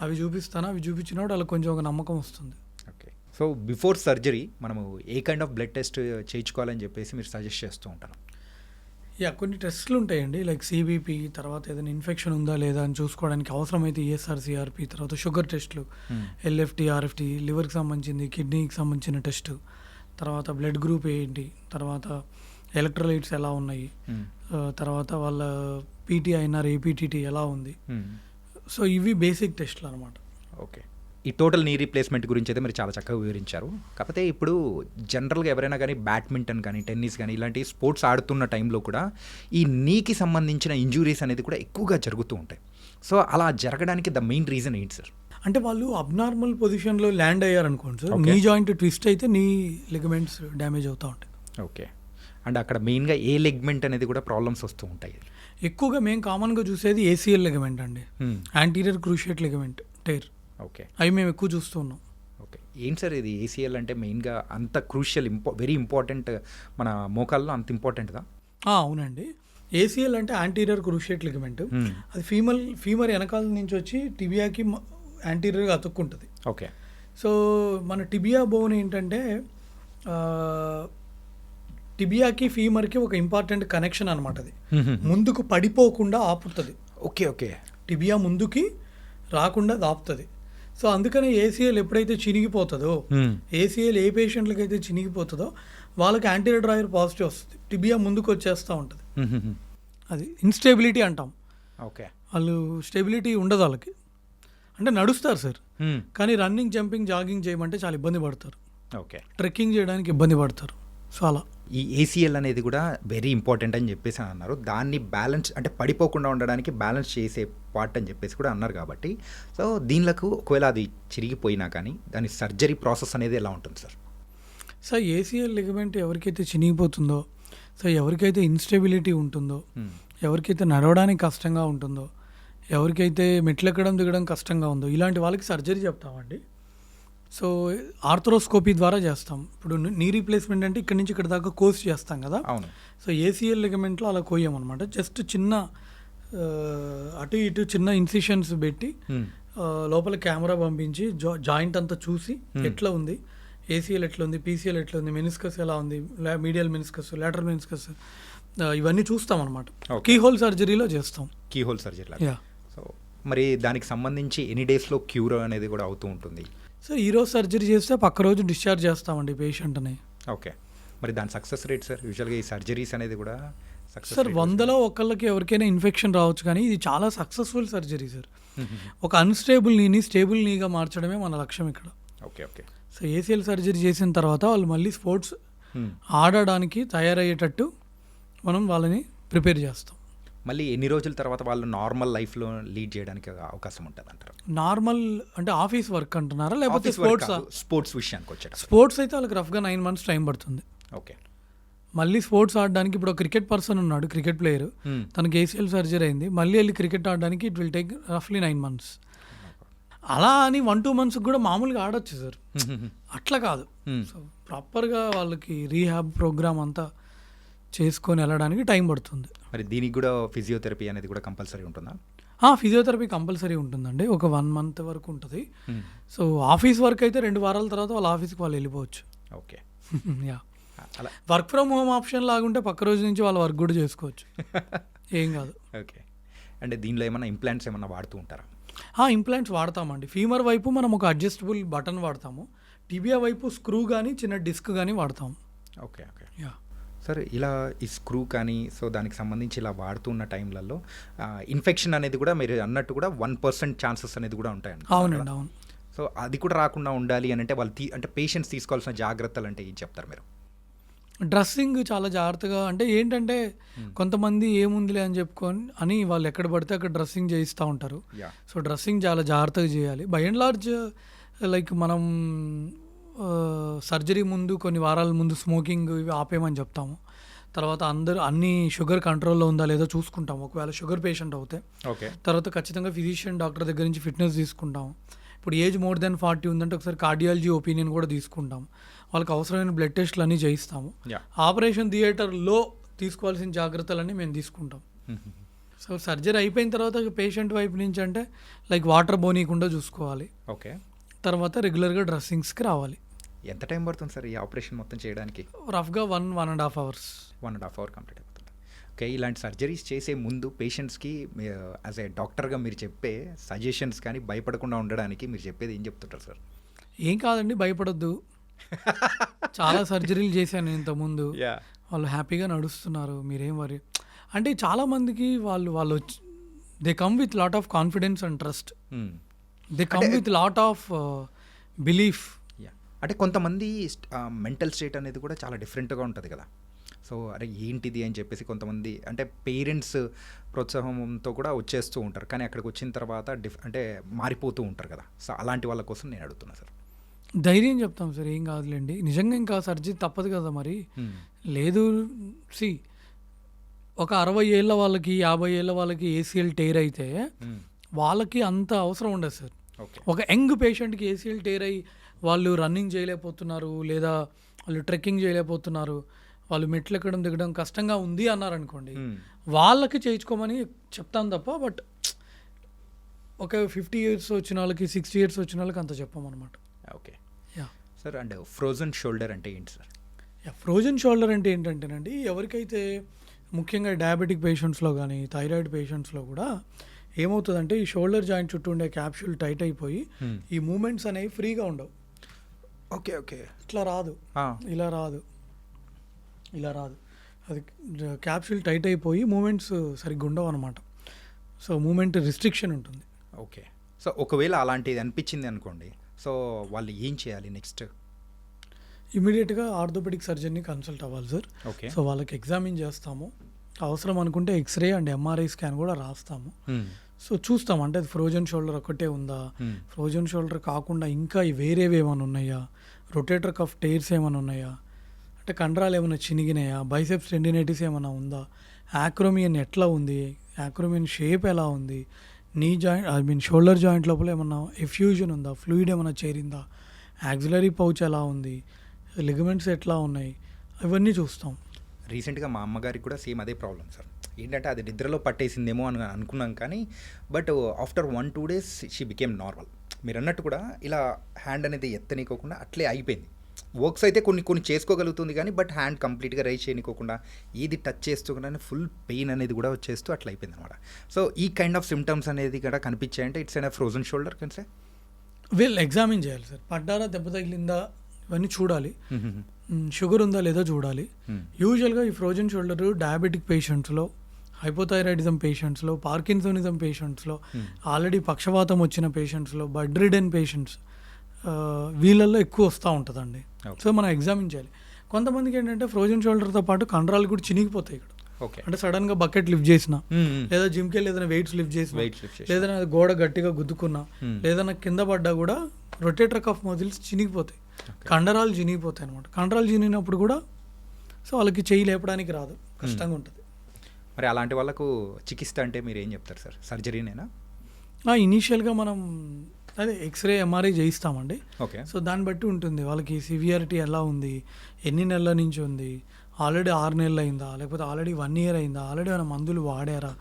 [SPEAKER 2] అవి చూపిస్తాను. అవి చూపించినప్పుడు వాళ్ళకి కొంచెం ఒక నమ్మకం వస్తుంది.
[SPEAKER 1] ఓకే. సో బిఫోర్ సర్జరీ మనము ఏ కైండ్ ఆఫ్ బ్లడ్ టెస్ట్ చేయించుకోవాలని చెప్పేసి మీరు సజెస్ట్ చేస్తూ ఉంటారు?
[SPEAKER 2] కొన్ని టెస్ట్లు ఉంటాయండి, లైక్ సిబిపి, తర్వాత ఏదైనా ఇన్ఫెక్షన్ ఉందా లేదా అని చూసుకోవడానికి అవసరమైతే ఈఎస్ఆర్, సిఆర్పి, తర్వాత షుగర్ టెస్ట్లు, ఎల్ఎఫ్టి, ఆర్ఎఫ్టి, లివర్కి సంబంధించింది, కిడ్నీకి సంబంధించిన టెస్ట్, తర్వాత బ్లడ్ గ్రూప్ ఏంటి, తర్వాత ఎలక్ట్రోలైట్స్ ఎలా ఉన్నాయి, తర్వాత వాళ్ళ పీటీ అయినా ఏపీటీటీ ఎలా ఉంది. సో ఇవి బేసిక్ టెస్ట్లు అనమాట.
[SPEAKER 1] ఓకే. ఈ టోటల్ నీ రీప్లేస్మెంట్ గురించి అయితే మీరు చాలా చక్కగా వివరించారు. కాకపోతే ఇప్పుడు జనరల్గా ఎవరైనా కానీ బ్యాడ్మింటన్ కానీ, టెన్నిస్ కానీ ఇలాంటి స్పోర్ట్స్ ఆడుతున్న టైంలో కూడా ఈ నీకి సంబంధించిన ఇంజురీస్ అనేది కూడా ఎక్కువగా జరుగుతూ ఉంటాయి. సో అలా జరగడానికి ద మెయిన్ రీజన్ ఏంటి సార్?
[SPEAKER 2] అంటే వాళ్ళు అబ్నార్మల్ పొజిషన్లో ల్యాండ్ అయ్యారనుకోండి సార్, నీ జాయింట్ ట్విస్ట్ అయితే నీ లిగమెంట్స్ డ్యామేజ్ అవుతూ ఉంటాయి.
[SPEAKER 1] ఓకే. అండ్ అక్కడ మెయిన్గా ఏ లిగమెంట్ అనేది కూడా ప్రాబ్లమ్స్ వస్తూ ఉంటాయి? ఎక్కువగా
[SPEAKER 2] మేము కామన్గా చూసేది ఏసీఎల్ లిగమెంట్ అండి, anterior cruciate ligament tear.
[SPEAKER 1] Okay.
[SPEAKER 2] అవి మేము ఎక్కువ చూస్తూ ఉన్నాం.
[SPEAKER 1] ఓకే. ఏంటి సార్ ఇది ఏసీఎల్ అంటే మెయిన్గా అంత క్రూషియల్, వెరీ ఇంపార్టెంట్ మన మోకాల్లో అంత ఇంపార్టెంట్గా?
[SPEAKER 2] అవునండి. ఏసీఎల్ అంటే యాంటీరియర్ క్రూషియేట్ లిగమెంట్. అది ఫీమర్ వెనకాల నుంచి వచ్చి టిబియాకి యాంటీరియర్గా అతుక్కుంటుంది.
[SPEAKER 1] ఓకే.
[SPEAKER 2] సో మన టిబియా బోన్ ఏంటంటే టిబియాకి ఫీమర్కి ఒక ఇంపార్టెంట్ కనెక్షన్ అనమాట. అది ముందుకు పడిపోకుండా ఆపుతుంది.
[SPEAKER 1] ఓకే. ఓకే.
[SPEAKER 2] టిబియా ముందుకి రాకుండా ఆపుతుంది. సో అందుకని ఏసీఎల్ ఎప్పుడైతే చినిగిపోతుందో, ఏసీఎల్ ఏ పేషెంట్లకి అయితే చినిగిపోతుందో వాళ్ళకి యాంటీరియర్ డ్రాయర్ పాజిటివ్ వస్తుంది, టిబియా ముందుకు వచ్చేస్తూ ఉంటుంది. అది ఇన్స్టెబిలిటీ అంటాం.
[SPEAKER 1] ఓకే.
[SPEAKER 2] వాళ్ళు స్టెబిలిటీ ఉండదు వాళ్ళకి. అంటే నడుస్తారు సార్, కానీ రన్నింగ్, జంపింగ్, జాగింగ్ చేయమంటే చాలా ఇబ్బంది పడతారు.
[SPEAKER 1] ఓకే.
[SPEAKER 2] ట్రెక్కింగ్ చేయడానికి ఇబ్బంది పడతారు. సో అలా
[SPEAKER 1] ఈ ఏసీఎల్ అనేది కూడా వెరీ ఇంపార్టెంట్ అని చెప్పేసి అన్నారు. దాన్ని బ్యాలెన్స్ అంటే పడిపోకుండా ఉండడానికి బ్యాలెన్స్ చేసే పార్ట్ అని చెప్పేసి కూడా అన్నారు కాబట్టి, సో దీనిలకు ఒకవేళ అది చిరిగిపోయినా కానీ దాని సర్జరీ ప్రాసెస్ అనేది ఎలా ఉంటుంది సార్?
[SPEAKER 2] సో ఏసీఎల్ లిగమెంట్ ఎవరికైతే చినిగిపోతుందో, సో ఎవరికైతే ఇన్స్టెబిలిటీ ఉంటుందో, ఎవరికైతే నడవడానికి కష్టంగా ఉంటుందో, ఎవరికైతే మెట్లెక్కడం దిగడం కష్టంగా ఉందో ఇలాంటి వాళ్ళకి సర్జరీ చెప్తామండి. సో ఆర్థ్రోస్కోపీ ద్వారా చేస్తాం. ఇప్పుడు నీ రీప్లేస్మెంట్ అంటే ఇక్కడ నుంచి ఇక్కడ దాకా కోర్స్ చేస్తాం కదా.
[SPEAKER 1] అవును.
[SPEAKER 2] సో ఏసీఎల్ లిగమెంట్లో అలా కోయమన్నమాట. జస్ట్ చిన్న అటు ఇటు చిన్న ఇన్సిషన్స్ పెట్టి లోపల కెమెరా పంపించి జాయింట్ అంతా చూసి ఎట్లా ఉంది, ఏసీఎల్ ఎట్లా ఉంది, పీసీఎల్ ఎట్లా ఉంది, మెనిస్కస్ ఎలా ఉంది, మీడియల్ మెనిస్కస్, లాటరల్ మెనిస్కస్, ఇవన్నీ చూస్తాం అనమాట. కీ హోల్ సర్జరీలో చేస్తాం.
[SPEAKER 1] Key hole surgery.
[SPEAKER 2] Yeah.
[SPEAKER 1] So మరి దానికి సంబంధించి ఎన్ని డేస్లో క్యూర్ అనేది కూడా అవుతూ ఉంటుంది?
[SPEAKER 2] సో ఈరోజు సర్జరీ చేస్తే పక్క రోజు డిశ్చార్జ్ చేస్తామండి పేషెంట్ని.
[SPEAKER 1] ఓకే. మరి దాని సక్సెస్ రేట్ సార్ యూజువల్గా ఈ సర్జరీస్ అనేది కూడా
[SPEAKER 2] సార్ 100లో ఒకళ్ళకి ఎవరికైనా ఇన్ఫెక్షన్ రావచ్చు, కానీ ఇది చాలా సక్సెస్ఫుల్ సర్జరీ సార్. ఒక అన్స్టేబుల్ నీని స్టేబుల్ నీగా మార్చడమే మన లక్ష్యం ఇక్కడ.
[SPEAKER 1] Okay. Okay.
[SPEAKER 2] So ACL surgery చేసిన తర్వాత వాళ్ళు మళ్ళీ స్పోర్ట్స్ ఆడడానికి తయారయ్యేటట్టు మనం వాళ్ళని ప్రిపేర్ చేస్తాం.
[SPEAKER 1] మళ్ళీ ఎన్ని రోజుల తర్వాత వాళ్ళు నార్మల్ లైఫ్లో లీడ్ చేయడానికి అవకాశం ఉంటుంది అంటారు?
[SPEAKER 2] నార్మల్ అంటే ఆఫీస్ వర్క్ అంటున్నారా లేకపోతే
[SPEAKER 1] స్పోర్ట్స్ విషయానికి వచ్చాడు?
[SPEAKER 2] స్పోర్ట్స్ అయితే వాళ్ళకి రఫ్గా 9 months టైం పడుతుంది.
[SPEAKER 1] ఓకే.
[SPEAKER 2] మళ్ళీ స్పోర్ట్స్ ఆడడానికి ఇప్పుడు క్రికెట్ పర్సన్ ఉన్నాడు, క్రికెట్ ప్లేయర్, తనకి ఏసీఎల్ సర్జరీ అయింది, మళ్ళీ వెళ్ళి క్రికెట్ ఆడడానికి ఇట్ విల్ టేక్ రఫ్లీ 9 months. అలా అని 1-2 months కూడా మామూలుగా ఆడొచ్చు సార్, అట్లా కాదు. సో ప్రాపర్గా వాళ్ళకి రీహాబ్ ప్రోగ్రామ్ అంతా చేసుకొని వెళ్ళడానికి టైం పడుతుంది.
[SPEAKER 1] మరి దీనికి కూడా ఫిజియోథెరపీ అనేది కూడా కంపల్సరీ ఉంటుందా?
[SPEAKER 2] ఫిజియోథెరపీ కంపల్సరీ ఉంటుందండి, ఒక 1 month వరకు ఉంటుంది. సో ఆఫీస్ వర్క్ అయితే 2 వారాల తర్వాత వాళ్ళ ఆఫీస్కి వాళ్ళు వెళ్ళిపోవచ్చు.
[SPEAKER 1] ఓకే.
[SPEAKER 2] యా. అలా వర్క్ ఫ్రమ్ హోమ్ ఆప్షన్ లాగుంటే పక్క రోజు నుంచి వాళ్ళ వర్క్ కూడా చేసుకోవచ్చు, ఏం కాదు.
[SPEAKER 1] ఓకే. అంటే దీనిలో ఏమైనా ఇంప్లాంట్స్ ఏమైనా వాడుతూ ఉంటారా?
[SPEAKER 2] ఇంప్లాంట్స్ వాడతామండి. ఫీమర్ వైపు మనం ఒక అడ్జస్టబుల్ బటన్ వాడతాము, టిబియా వైపు స్క్రూ కానీ చిన్న డిస్క్ కానీ వాడతాము.
[SPEAKER 1] ఓకే. ఓకే.
[SPEAKER 2] యా.
[SPEAKER 1] సార్ ఇలా ఈ స్క్రూ కానీ సో దానికి సంబంధించి ఇలా వాడుతున్న టైంలలో ఇన్ఫెక్షన్ అనేది కూడా మీరు అన్నట్టు కూడా 1% ఛాన్సెస్ అనేది కూడా ఉంటాయండి.
[SPEAKER 2] అవునండి, అవును.
[SPEAKER 1] సో అది కూడా రాకుండా ఉండాలి అని అంటే వాళ్ళు అంటే పేషెంట్స్ తీసుకోవాల్సిన జాగ్రత్తలు అంటే ఏం చెప్తారు మీరు?
[SPEAKER 2] డ్రెస్సింగ్ చాలా జాగ్రత్తగా, అంటే ఏంటంటే కొంతమంది ఏముందిలే అని చెప్పుకొని అని వాళ్ళు ఎక్కడ పడితే అక్కడ డ్రెస్సింగ్ చేయిస్తూ ఉంటారు. సో డ్రెస్సింగ్ చాలా జాగ్రత్తగా చేయాలి. బై అండ్ లార్జ్ లైక్ మనం సర్జరీ ముందు కొన్ని వారాల ముందు స్మోకింగ్ ఇవి ఆపేయమని చెప్తాము. తర్వాత అన్ని షుగర్ కంట్రోల్లో ఉందా లేదో చూసుకుంటాము ఒకవేళ షుగర్ పేషెంట్ అవుతే.
[SPEAKER 1] ఓకే.
[SPEAKER 2] తర్వాత ఖచ్చితంగా ఫిజిషియన్ డాక్టర్ దగ్గర నుంచి ఫిట్నెస్ తీసుకుంటాము. ఇప్పుడు ఏజ్ మోర్ దెన్ 40 ఉందంటే ఒకసారి కార్డియాలజీ ఒపీనియన్ కూడా తీసుకుంటాం. వాళ్ళకి అవసరమైన బ్లడ్ టెస్ట్లు అన్నీ చేయిస్తాము. ఆపరేషన్ థియేటర్లో తీసుకోవాల్సిన జాగ్రత్తలన్నీ మేము తీసుకుంటాం. సో సర్జరీ అయిపోయిన తర్వాత పేషెంట్ వైపు నుంచి అంటే లైక్ వాటర్ పోనీయకుండా చూసుకోవాలి.
[SPEAKER 1] ఓకే.
[SPEAKER 2] తర్వాత రెగ్యులర్గా డ్రెస్సింగ్స్కి రావాలి.
[SPEAKER 1] ఎంత టైం పడుతుంది సార్ ఈ ఆపరేషన్ మొత్తం చేయడానికి?
[SPEAKER 2] రఫ్గా 1.5 hours.
[SPEAKER 1] 1.5 hour కంప్లీట్ అయిపోతుంది. ఓకే. ఇలాంటి సర్జరీస్ చేసే ముందు పేషెంట్స్కి యాజ్ ఏ డాక్టర్గా మీరు చెప్పే సజెషన్స్ కానీ భయపడకుండా ఉండడానికి మీరు చెప్పేది ఏం చెప్తుంటారు సార్?
[SPEAKER 2] ఏం కాదండి, భయపడొద్దు. చాలా సర్జరీలు చేశాను ఇంతకుముందు, వాళ్ళు హ్యాపీగా నడుస్తున్నారు, మీరేం వరీ. అంటే చాలామందికి వాళ్ళు they come with lot of confidence and trust, they come with lot of belief.
[SPEAKER 1] అంటే కొంతమంది మెంటల్ స్టేట్ అనేది కూడా చాలా డిఫరెంట్గా ఉంటుంది కదా. సో అరే ఏంటిది అని చెప్పేసి కొంతమంది అంటే పేరెంట్స్ ప్రోత్సాహంతో కూడా వచ్చేస్తూ ఉంటారు, కానీ అక్కడికి వచ్చిన తర్వాత అంటే మారిపోతూ ఉంటారు కదా. సో అలాంటి వాళ్ళ కోసం నేను అడుగుతున్నా సార్.
[SPEAKER 2] ధైర్యం చెప్తాం సార్, ఏం కాదులేండి. నిజంగా ఇంకా సర్జరీ తప్పదు కదా మరి. లేదు సి ఒక 60 ఏళ్ళ వాళ్ళకి 50 ఏళ్ళ వాళ్ళకి ఏసీఎల్ టేర్ అయితే వాళ్ళకి అంత అవసరం ఉండదు సార్. ఒక యంగ్ పేషెంట్కి ఏసీఎల్ టేర్ అయ్యి వాళ్ళు రన్నింగ్ చేయలేకపోతున్నారు, లేదా వాళ్ళు ట్రెక్కింగ్ చేయలేకపోతున్నారు, వాళ్ళు మెట్లు ఎక్కడం దిగడం కష్టంగా ఉంది అన్నారనుకోండి, వాళ్ళకి చేయించుకోమని చెప్తాను తప్ప. బట్ ఒక 50 years వచ్చిన వాళ్ళకి 60 years వచ్చిన వాళ్ళకి అంత చెప్పమన్నమాట.
[SPEAKER 1] Okay.
[SPEAKER 2] Yeah
[SPEAKER 1] sir. And frozen shoulder అంటే ఏంటి సార్?
[SPEAKER 2] ఫ్రోజన్ షోల్డర్ అంటే ఏంటంటేనండి, ఎవరికైతే ముఖ్యంగా డయాబెటిక్ పేషెంట్స్లో కానీ థైరాయిడ్ పేషెంట్స్లో కూడా ఏమవుతుందంటే ఈ షోల్డర్ జాయింట్ చుట్టూ ఉండే క్యాప్సూల్ టైట్ అయిపోయి ఈ మూమెంట్స్ అనేవి ఫ్రీగా ఉండవు.
[SPEAKER 1] ఓకే. ఓకే.
[SPEAKER 2] ఇట్లా రాదు, ఇలా రాదు, ఇలా రాదు, అది క్యాప్సూల్ టైట్ అయిపోయి మూమెంట్స్ సరిగ్గా ఉండవు అనమాట. సో మూమెంట్ రిస్ట్రిక్షన్ ఉంటుంది.
[SPEAKER 1] ఓకే. సో ఒకవేళ అలాంటిది అనిపించింది అనుకోండి, సో వాళ్ళు ఏం చేయాలి నెక్స్ట్?
[SPEAKER 2] ఇమీడియట్గా ఆర్థోపెడిక్ సర్జన్ని కన్సల్ట్ అవ్వాలి సార్.
[SPEAKER 1] ఓకే.
[SPEAKER 2] సో వాళ్ళకి ఎగ్జామిన్ చేస్తాము, అవసరం అనుకుంటే ఎక్స్రే అండ్ ఎంఆర్ఐ స్కాన్ కూడా రాస్తాము. సో చూస్తాం అంటే అది ఫ్రోజన్ షోల్డర్ ఒకటే ఉందా, ఫ్రోజన్ షోల్డర్ కాకుండా ఇంకా వేరేవి ఏమైనా ఉన్నాయా, రొటేటర్ కఫ్ టైర్స్ ఏమైనా ఉన్నాయా, అంటే కండరాలు ఏమైనా చినిగినాయా, బైసెప్స్ టెండినైటిస్ ఏమైనా ఉందా, యాక్రోమియన్ ఎట్లా ఉంది, యాక్రోమియన్ షేప్ ఎలా ఉంది, నీ జాయింట్ షోల్డర్ జాయింట్ లోపల ఏమన్నా ఎఫ్యూజన్ ఉందా, ఫ్లూయిడ్ ఏమైనా చేరిందా, యాక్సిలరీ పౌచ్ ఎలా ఉంది, లిగమెంట్స్ ఎట్లా ఉన్నాయి, ఇవన్నీ చూస్తాం.
[SPEAKER 1] రీసెంట్గా మా అమ్మగారికి కూడా సేమ్ అదే ప్రాబ్లం సార్. ఏంటంటే అది నిద్రలో పట్టేసిందేమో అని అనుకున్నాం, కానీ but after 1-2 days she became normal. మీరు అన్నట్టు కూడా ఇలా హ్యాండ్ అనేది ఎత్తనీకోకుండా అట్లే అయిపోయింది. వర్క్స్ అయితే కొన్ని చేసుకోగలుగుతుంది, కానీ బట్ హ్యాండ్ కంప్లీట్గా రైజ్ చేయనికోకుండా ఏది టచ్ చేస్తూ కూడా ఫుల్ పెయిన్ అనేది కూడా వచ్చేస్తూ అట్లా అయిపోయింది అనమాట. సో ఈ కైండ్ ఆఫ్ సిమ్టమ్స్ అనేది కూడా కనిపించాయంటే ఇట్స్ ఎన్ ఫ్రోజన్ షోల్డర్ కన్సే.
[SPEAKER 2] వీళ్ళు ఎగ్జామిన్ చేయాలి సార్, పడ్డారా, దెబ్బ తగిలిందా, ఇవన్నీ చూడాలి, షుగర్ ఉందా లేదా చూడాలి. యూజువల్గా ఈ ఫ్రోజన్ షోల్డర్ డయాబెటిక్ పేషెంట్స్లో, హైపోథైరాయిడిజం పేషెంట్స్లో, పార్కిన్సోనిజం పేషెంట్స్లో, ఆల్రెడీ పక్షవాతం వచ్చిన పేషెంట్స్లో, బెడ్ రిడెన్ పేషెంట్స్, వీళ్ళల్లో ఎక్కువ వస్తూ ఉంటుందండి. సో మనం ఎగ్జామిన్ చేయాలి. కొంతమందికి ఏంటంటే ఫ్రోజన్ షోల్డర్తో పాటు కండరాలు కూడా చినిగిపోతాయి ఇక్కడ.
[SPEAKER 1] ఓకే.
[SPEAKER 2] అంటే సడన్గా బకెట్ లిఫ్ట్ చేసినా, లేదా జిమ్కి వెళ్ళి ఏదైనా వెయిట్స్ లిఫ్ట్ చేసినా, లేదన్నా గోడ గట్టిగా గుద్దుకున్నా, లేదన్నా కింద పడ్డా కూడా రొటేటర్ కఫ్ మజిల్స్ చినిగిపోతాయి, కండరాలు చినిగిపోతాయి అనమాట. కండరాలు చినిగినప్పుడు కూడా సో వాళ్ళకి చెయ్యి లేపడానికి రాదు, కష్టంగా ఉంటుంది.
[SPEAKER 1] మరి అలాంటి వాళ్ళకు చికిత్స అంటే మీరు ఏం చెప్తారు సార్? సర్జరీనేనా?
[SPEAKER 2] ఇనీషియల్గా మనం అదే ఎక్స్రే ఎంఆర్ఐ చేయిస్తామండి.
[SPEAKER 1] ఓకే.
[SPEAKER 2] సో దాన్ని బట్టి ఉంటుంది వాళ్ళకి సివియారిటీ ఎలా ఉంది, ఎన్ని నెలల నుంచి ఉంది, ఆల్రెడీ 6 నెలలు అయిందా, లేకపోతే ఆల్రెడీ 1 year అయిందా, ఆల్రెడీ ఏమైనా మందులు వాడారా,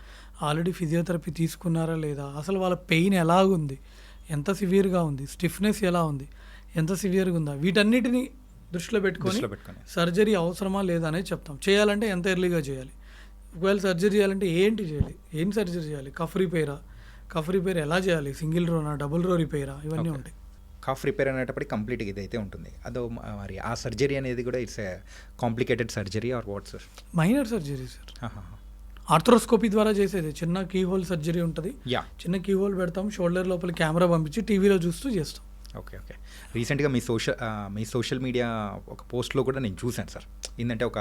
[SPEAKER 2] ఆల్రెడీ ఫిజియోథెరపీ తీసుకున్నారా లేదా, అసలు వాళ్ళ పెయిన్ ఎలాగుంది, ఎంత సివియర్గా ఉంది, స్టిఫ్నెస్ ఎలా ఉంది, ఎంత సివియర్గా ఉందా, వీటన్నిటిని దృష్టిలో పెట్టుకొని సర్జరీ అవసరమా లేదా అనేది చెప్తాం. చేయాలంటే ఎంత ఎర్లీగా చేయాలి, ఒకవేళ సర్జరీ చేయాలంటే ఏంటి చేయాలి, ఏం సర్జరీ చేయాలి, కఫ్ రిపేర్ ఎలా చేయాలి, సింగిల్ రోనా, డబుల్ రో రిపేరా, ఇవన్నీ ఉంటాయి.
[SPEAKER 1] కఫ్ రిపేర్ అనేటప్పటికి కంప్లీట్గా ఇదైతే ఉంటుంది. అదో మరి ఆ సర్జరీ అనేది కూడా it's a complicated surgery or what sir?
[SPEAKER 2] Minor surgery sir, arthroscopy ద్వారా చేసేది. చిన్న కీ హోల్ సర్జరీ ఉంటుంది, చిన్న కీ హోల్ పెడతాం, షోల్డర్ లోపల కెమెరా పంపించి టీవీలో చూస్తూ చేస్తాం.
[SPEAKER 1] ఓకే. రీసెంట్గా మీ సోషల్ మీడియా ఒక పోస్ట్లో కూడా నేను చూశాను సార్. ఏంటంటే ఒక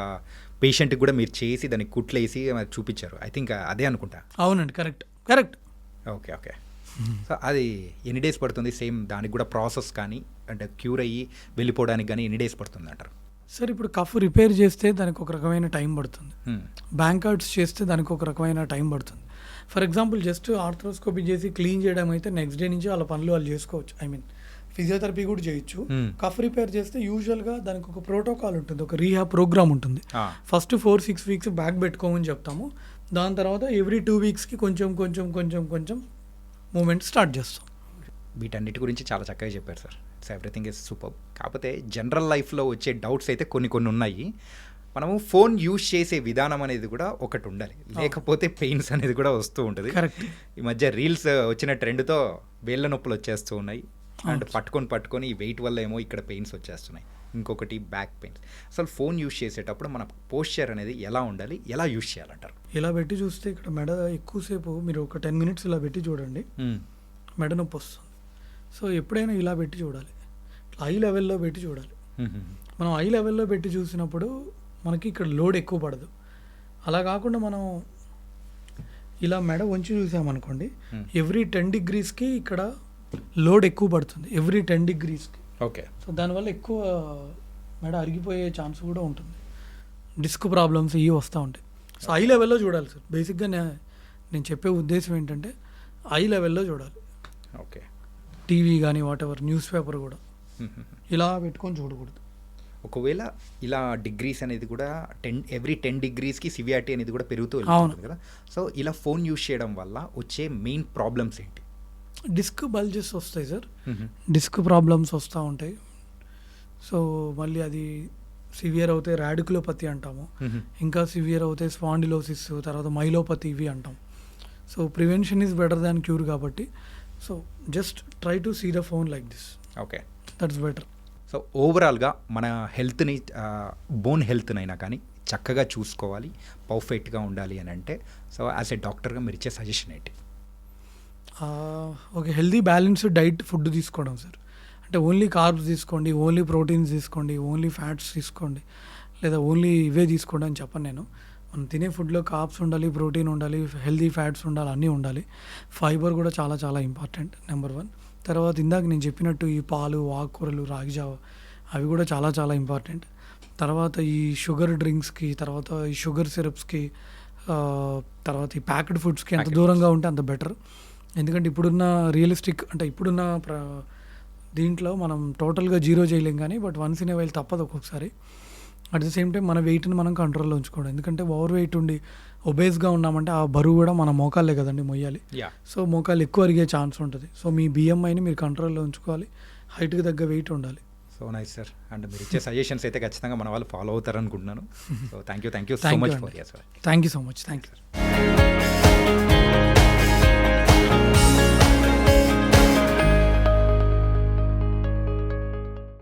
[SPEAKER 1] పేషెంట్కి కూడా మీరు చేసి దానికి కుట్లేసి చూపించారు. ఐ థింక్ అదే అనుకుంటా.
[SPEAKER 2] అవునండి, కరెక్ట్.
[SPEAKER 1] ఓకే. సో అది ఎన్ని డేస్ పడుతుంది? సేమ్ దానికి కూడా ప్రాసెస్ కానీ అంటే క్యూర్ అయ్యి వెళ్ళిపోవడానికి కానీ ఎన్ని డేస్ పడుతుంది అంటారు?
[SPEAKER 2] సార్ ఇప్పుడు కఫ్ రిపేర్ చేస్తే దానికి ఒక రకమైన టైం పడుతుంది, బ్యాంక్ కార్డ్స్ చేస్తే దానికి ఒక రకమైన టైం పడుతుంది. ఫర్ ఎగ్జాంపుల్ జస్ట్ ఆర్థ్రోస్కోపీ చేసి క్లీన్ చేయడం అయితే నెక్స్ట్ డే నుంచి వాళ్ళ పనులు వాళ్ళు చేసుకోవచ్చు, ఫిజియోథెరపీ కూడా చేయొచ్చు. కఫ్ రిపేర్ చేస్తే యూజువల్గా దానికి ఒక ప్రోటోకాల్ ఉంటుంది, ఒక రీహాబ్ ప్రోగ్రామ్ ఉంటుంది. ఫస్ట్ 4-6 weeks బ్యాక్ పెట్టుకోమని చెప్తాము, దాని తర్వాత ఎవ్రీ 2 weeksకి కొంచెం మూమెంట్ స్టార్ట్ చేస్తాం.
[SPEAKER 1] వీటన్నిటి గురించి చాలా చక్కగా చెప్పారు sir. It's everything is super. కాకపోతే జనరల్ లైఫ్లో వచ్చే డౌట్స్ అయితే కొన్ని ఉన్నాయి. మనము ఫోన్ యూజ్ చేసే విధానం అనేది కూడా ఒకటి ఉండాలి, లేకపోతే పెయిన్స్ అనేది కూడా వస్తూ ఉంటుంది. ఈ మధ్య రీల్స్ వచ్చిన ట్రెండ్తో వేళ్ళ నొప్పులు వచ్చేస్తూ ఉన్నాయి, అండ్ పట్టుకొని ఈ వెయిట్ వల్ల ఏమో ఇక్కడ పెయిన్స్ వచ్చేస్తున్నాయి, ఇంకొకటి బ్యాక్ పెయిన్స్. అసలు ఫోన్ యూజ్ చేసేటప్పుడు మన పోస్చర్ అనేది ఎలా ఉండాలి, ఎలా యూజ్ చేయాలంటారు?
[SPEAKER 2] ఇలా పెట్టి చూస్తే ఇక్కడ మెడ ఎక్కువసేపు మీరు ఒక 10 minutes ఇలా పెట్టి చూడండి, మెడ నొప్పి వస్తుంది. సో ఎప్పుడైనా ఇలా పెట్టి చూడాలి, ఐ లెవెల్లో పెట్టి చూడాలి. మనం ఐ లెవెల్లో పెట్టి చూసినప్పుడు మనకి ఇక్కడ లోడ్ ఎక్కువ పడదు. అలా కాకుండా మనం ఇలా మెడ వంచి చూసామనుకోండి, ఎవ్రీ 10 degreesకి ఇక్కడ లోడ్ ఎక్కువ పడుతుంది, ఎవ్రీ 10 degreesకి.
[SPEAKER 1] ఓకే.
[SPEAKER 2] సో దానివల్ల ఎక్కువ మెడ అరిగిపోయే ఛాన్స్ కూడా ఉంటుంది, డిస్క్ ప్రాబ్లమ్స్ ఇవి వస్తూ ఉంటాయి. సో ఐ లెవెల్లో చూడాలి సార్. బేసిక్గా నేను చెప్పే ఉద్దేశం ఏంటంటే ఐ లెవెల్లో చూడాలి.
[SPEAKER 1] ఓకే.
[SPEAKER 2] టీవీ కానీ వాటెవర్, న్యూస్ పేపర్ కూడా ఇలా పెట్టుకొని చూడకూడదు.
[SPEAKER 1] ఒకవేళ ఇలా డిగ్రీస్ అనేది కూడా ఎవ్రీ 10 degreesకి సివియారిటీ అనేది కూడా పెరుగుతూ ఉంటుంది కదా. సో ఇలా ఫోన్ యూజ్ చేయడం వల్ల వచ్చే మెయిన్ ప్రాబ్లమ్స్ ఏంటి?
[SPEAKER 2] డిస్క్ బల్జెస్ వస్తాయి సార్, డిస్క్ ప్రాబ్లమ్స్ వస్తూ ఉంటాయి. సో మళ్ళీ అది సివియర్ అవుతే రాడికులోపతి అంటాము, ఇంకా సివియర్ అవుతే స్పాండిలోసిస్, తర్వాత మైలోపతి ఇవి అంటాం. So prevention is better than cure కాబట్టి so just try to see the phone like this.
[SPEAKER 1] Okay,
[SPEAKER 2] that's better.
[SPEAKER 1] So ఓవరాల్గా మన హెల్త్ని, బోన్ హెల్త్నైనా కానీ చక్కగా చూసుకోవాలి, పర్ఫెక్ట్గా ఉండాలి అని అంటే సో యాజ్ ఏ డాక్టర్గా మీరు ఇచ్చే సజెషన్ ఏంటి?
[SPEAKER 2] ఒక హెల్దీ బ్యాలెన్స్డ్ డైట్ ఫుడ్ తీసుకోవడం సార్. అంటే ఓన్లీ కార్బ్స్ తీసుకోండి, ఓన్లీ ప్రోటీన్స్ తీసుకోండి, ఓన్లీ ఫ్యాట్స్ తీసుకోండి, లేదా ఓన్లీ ఇవే తీసుకోండి అని చెప్పను నేను. మనం తినే ఫుడ్లో కార్బ్స్ ఉండాలి, ప్రోటీన్ ఉండాలి, హెల్దీ ఫ్యాట్స్ ఉండాలి, అన్నీ ఉండాలి. ఫైబర్ కూడా చాలా చాలా ఇంపార్టెంట్, నెంబర్ 1. తర్వాత ఇందాక నేను చెప్పినట్టు ఈ పాలు, ఆకుకూరలు, రాగి జావ అవి కూడా చాలా చాలా ఇంపార్టెంట్. తర్వాత ఈ షుగర్ డ్రింక్స్కి, తర్వాత ఈ షుగర్ సిరప్స్కి, తర్వాత ఈ ప్యాక్డ్ ఫుడ్స్కి ఎంత దూరంగా ఉంటే అంత బెటర్. ఎందుకంటే ఇప్పుడున్న రియలిస్టిక్ అంటే ఇప్పుడున్న దీంట్లో మనం టోటల్గా జీరో చేయలేం, కానీ but once in a while తప్పదు ఒక్కొక్కసారి. అట్ ద సేమ్ టైం మన వెయిట్ని మనం కంట్రోల్లో ఉంచుకోవడం. ఎందుకంటే ఓవర్ వెయిట్ ఉండి ఒబేస్గా ఉన్నామంటే ఆ బరువు కూడా మన మోకాళ్ళే కదండి మొయ్యాలి. సో మోకాళ్ళు ఎక్కువ అరిగే ఛాన్స్ ఉంటుంది. సో మీ బిఎంఐని మీరు కంట్రోల్లో ఉంచుకోవాలి, హైట్కి తగ్గ వెయిట్ ఉండాలి.
[SPEAKER 1] So nice sir. అండ్ మీరు ఇచ్చే సజెషన్స్ అయితే ఖచ్చితంగా మన వాళ్ళు ఫాలో అవుతారు అనుకుంటున్నాను. So thank you so much for yes sir.
[SPEAKER 2] Thank you so much. Thank you.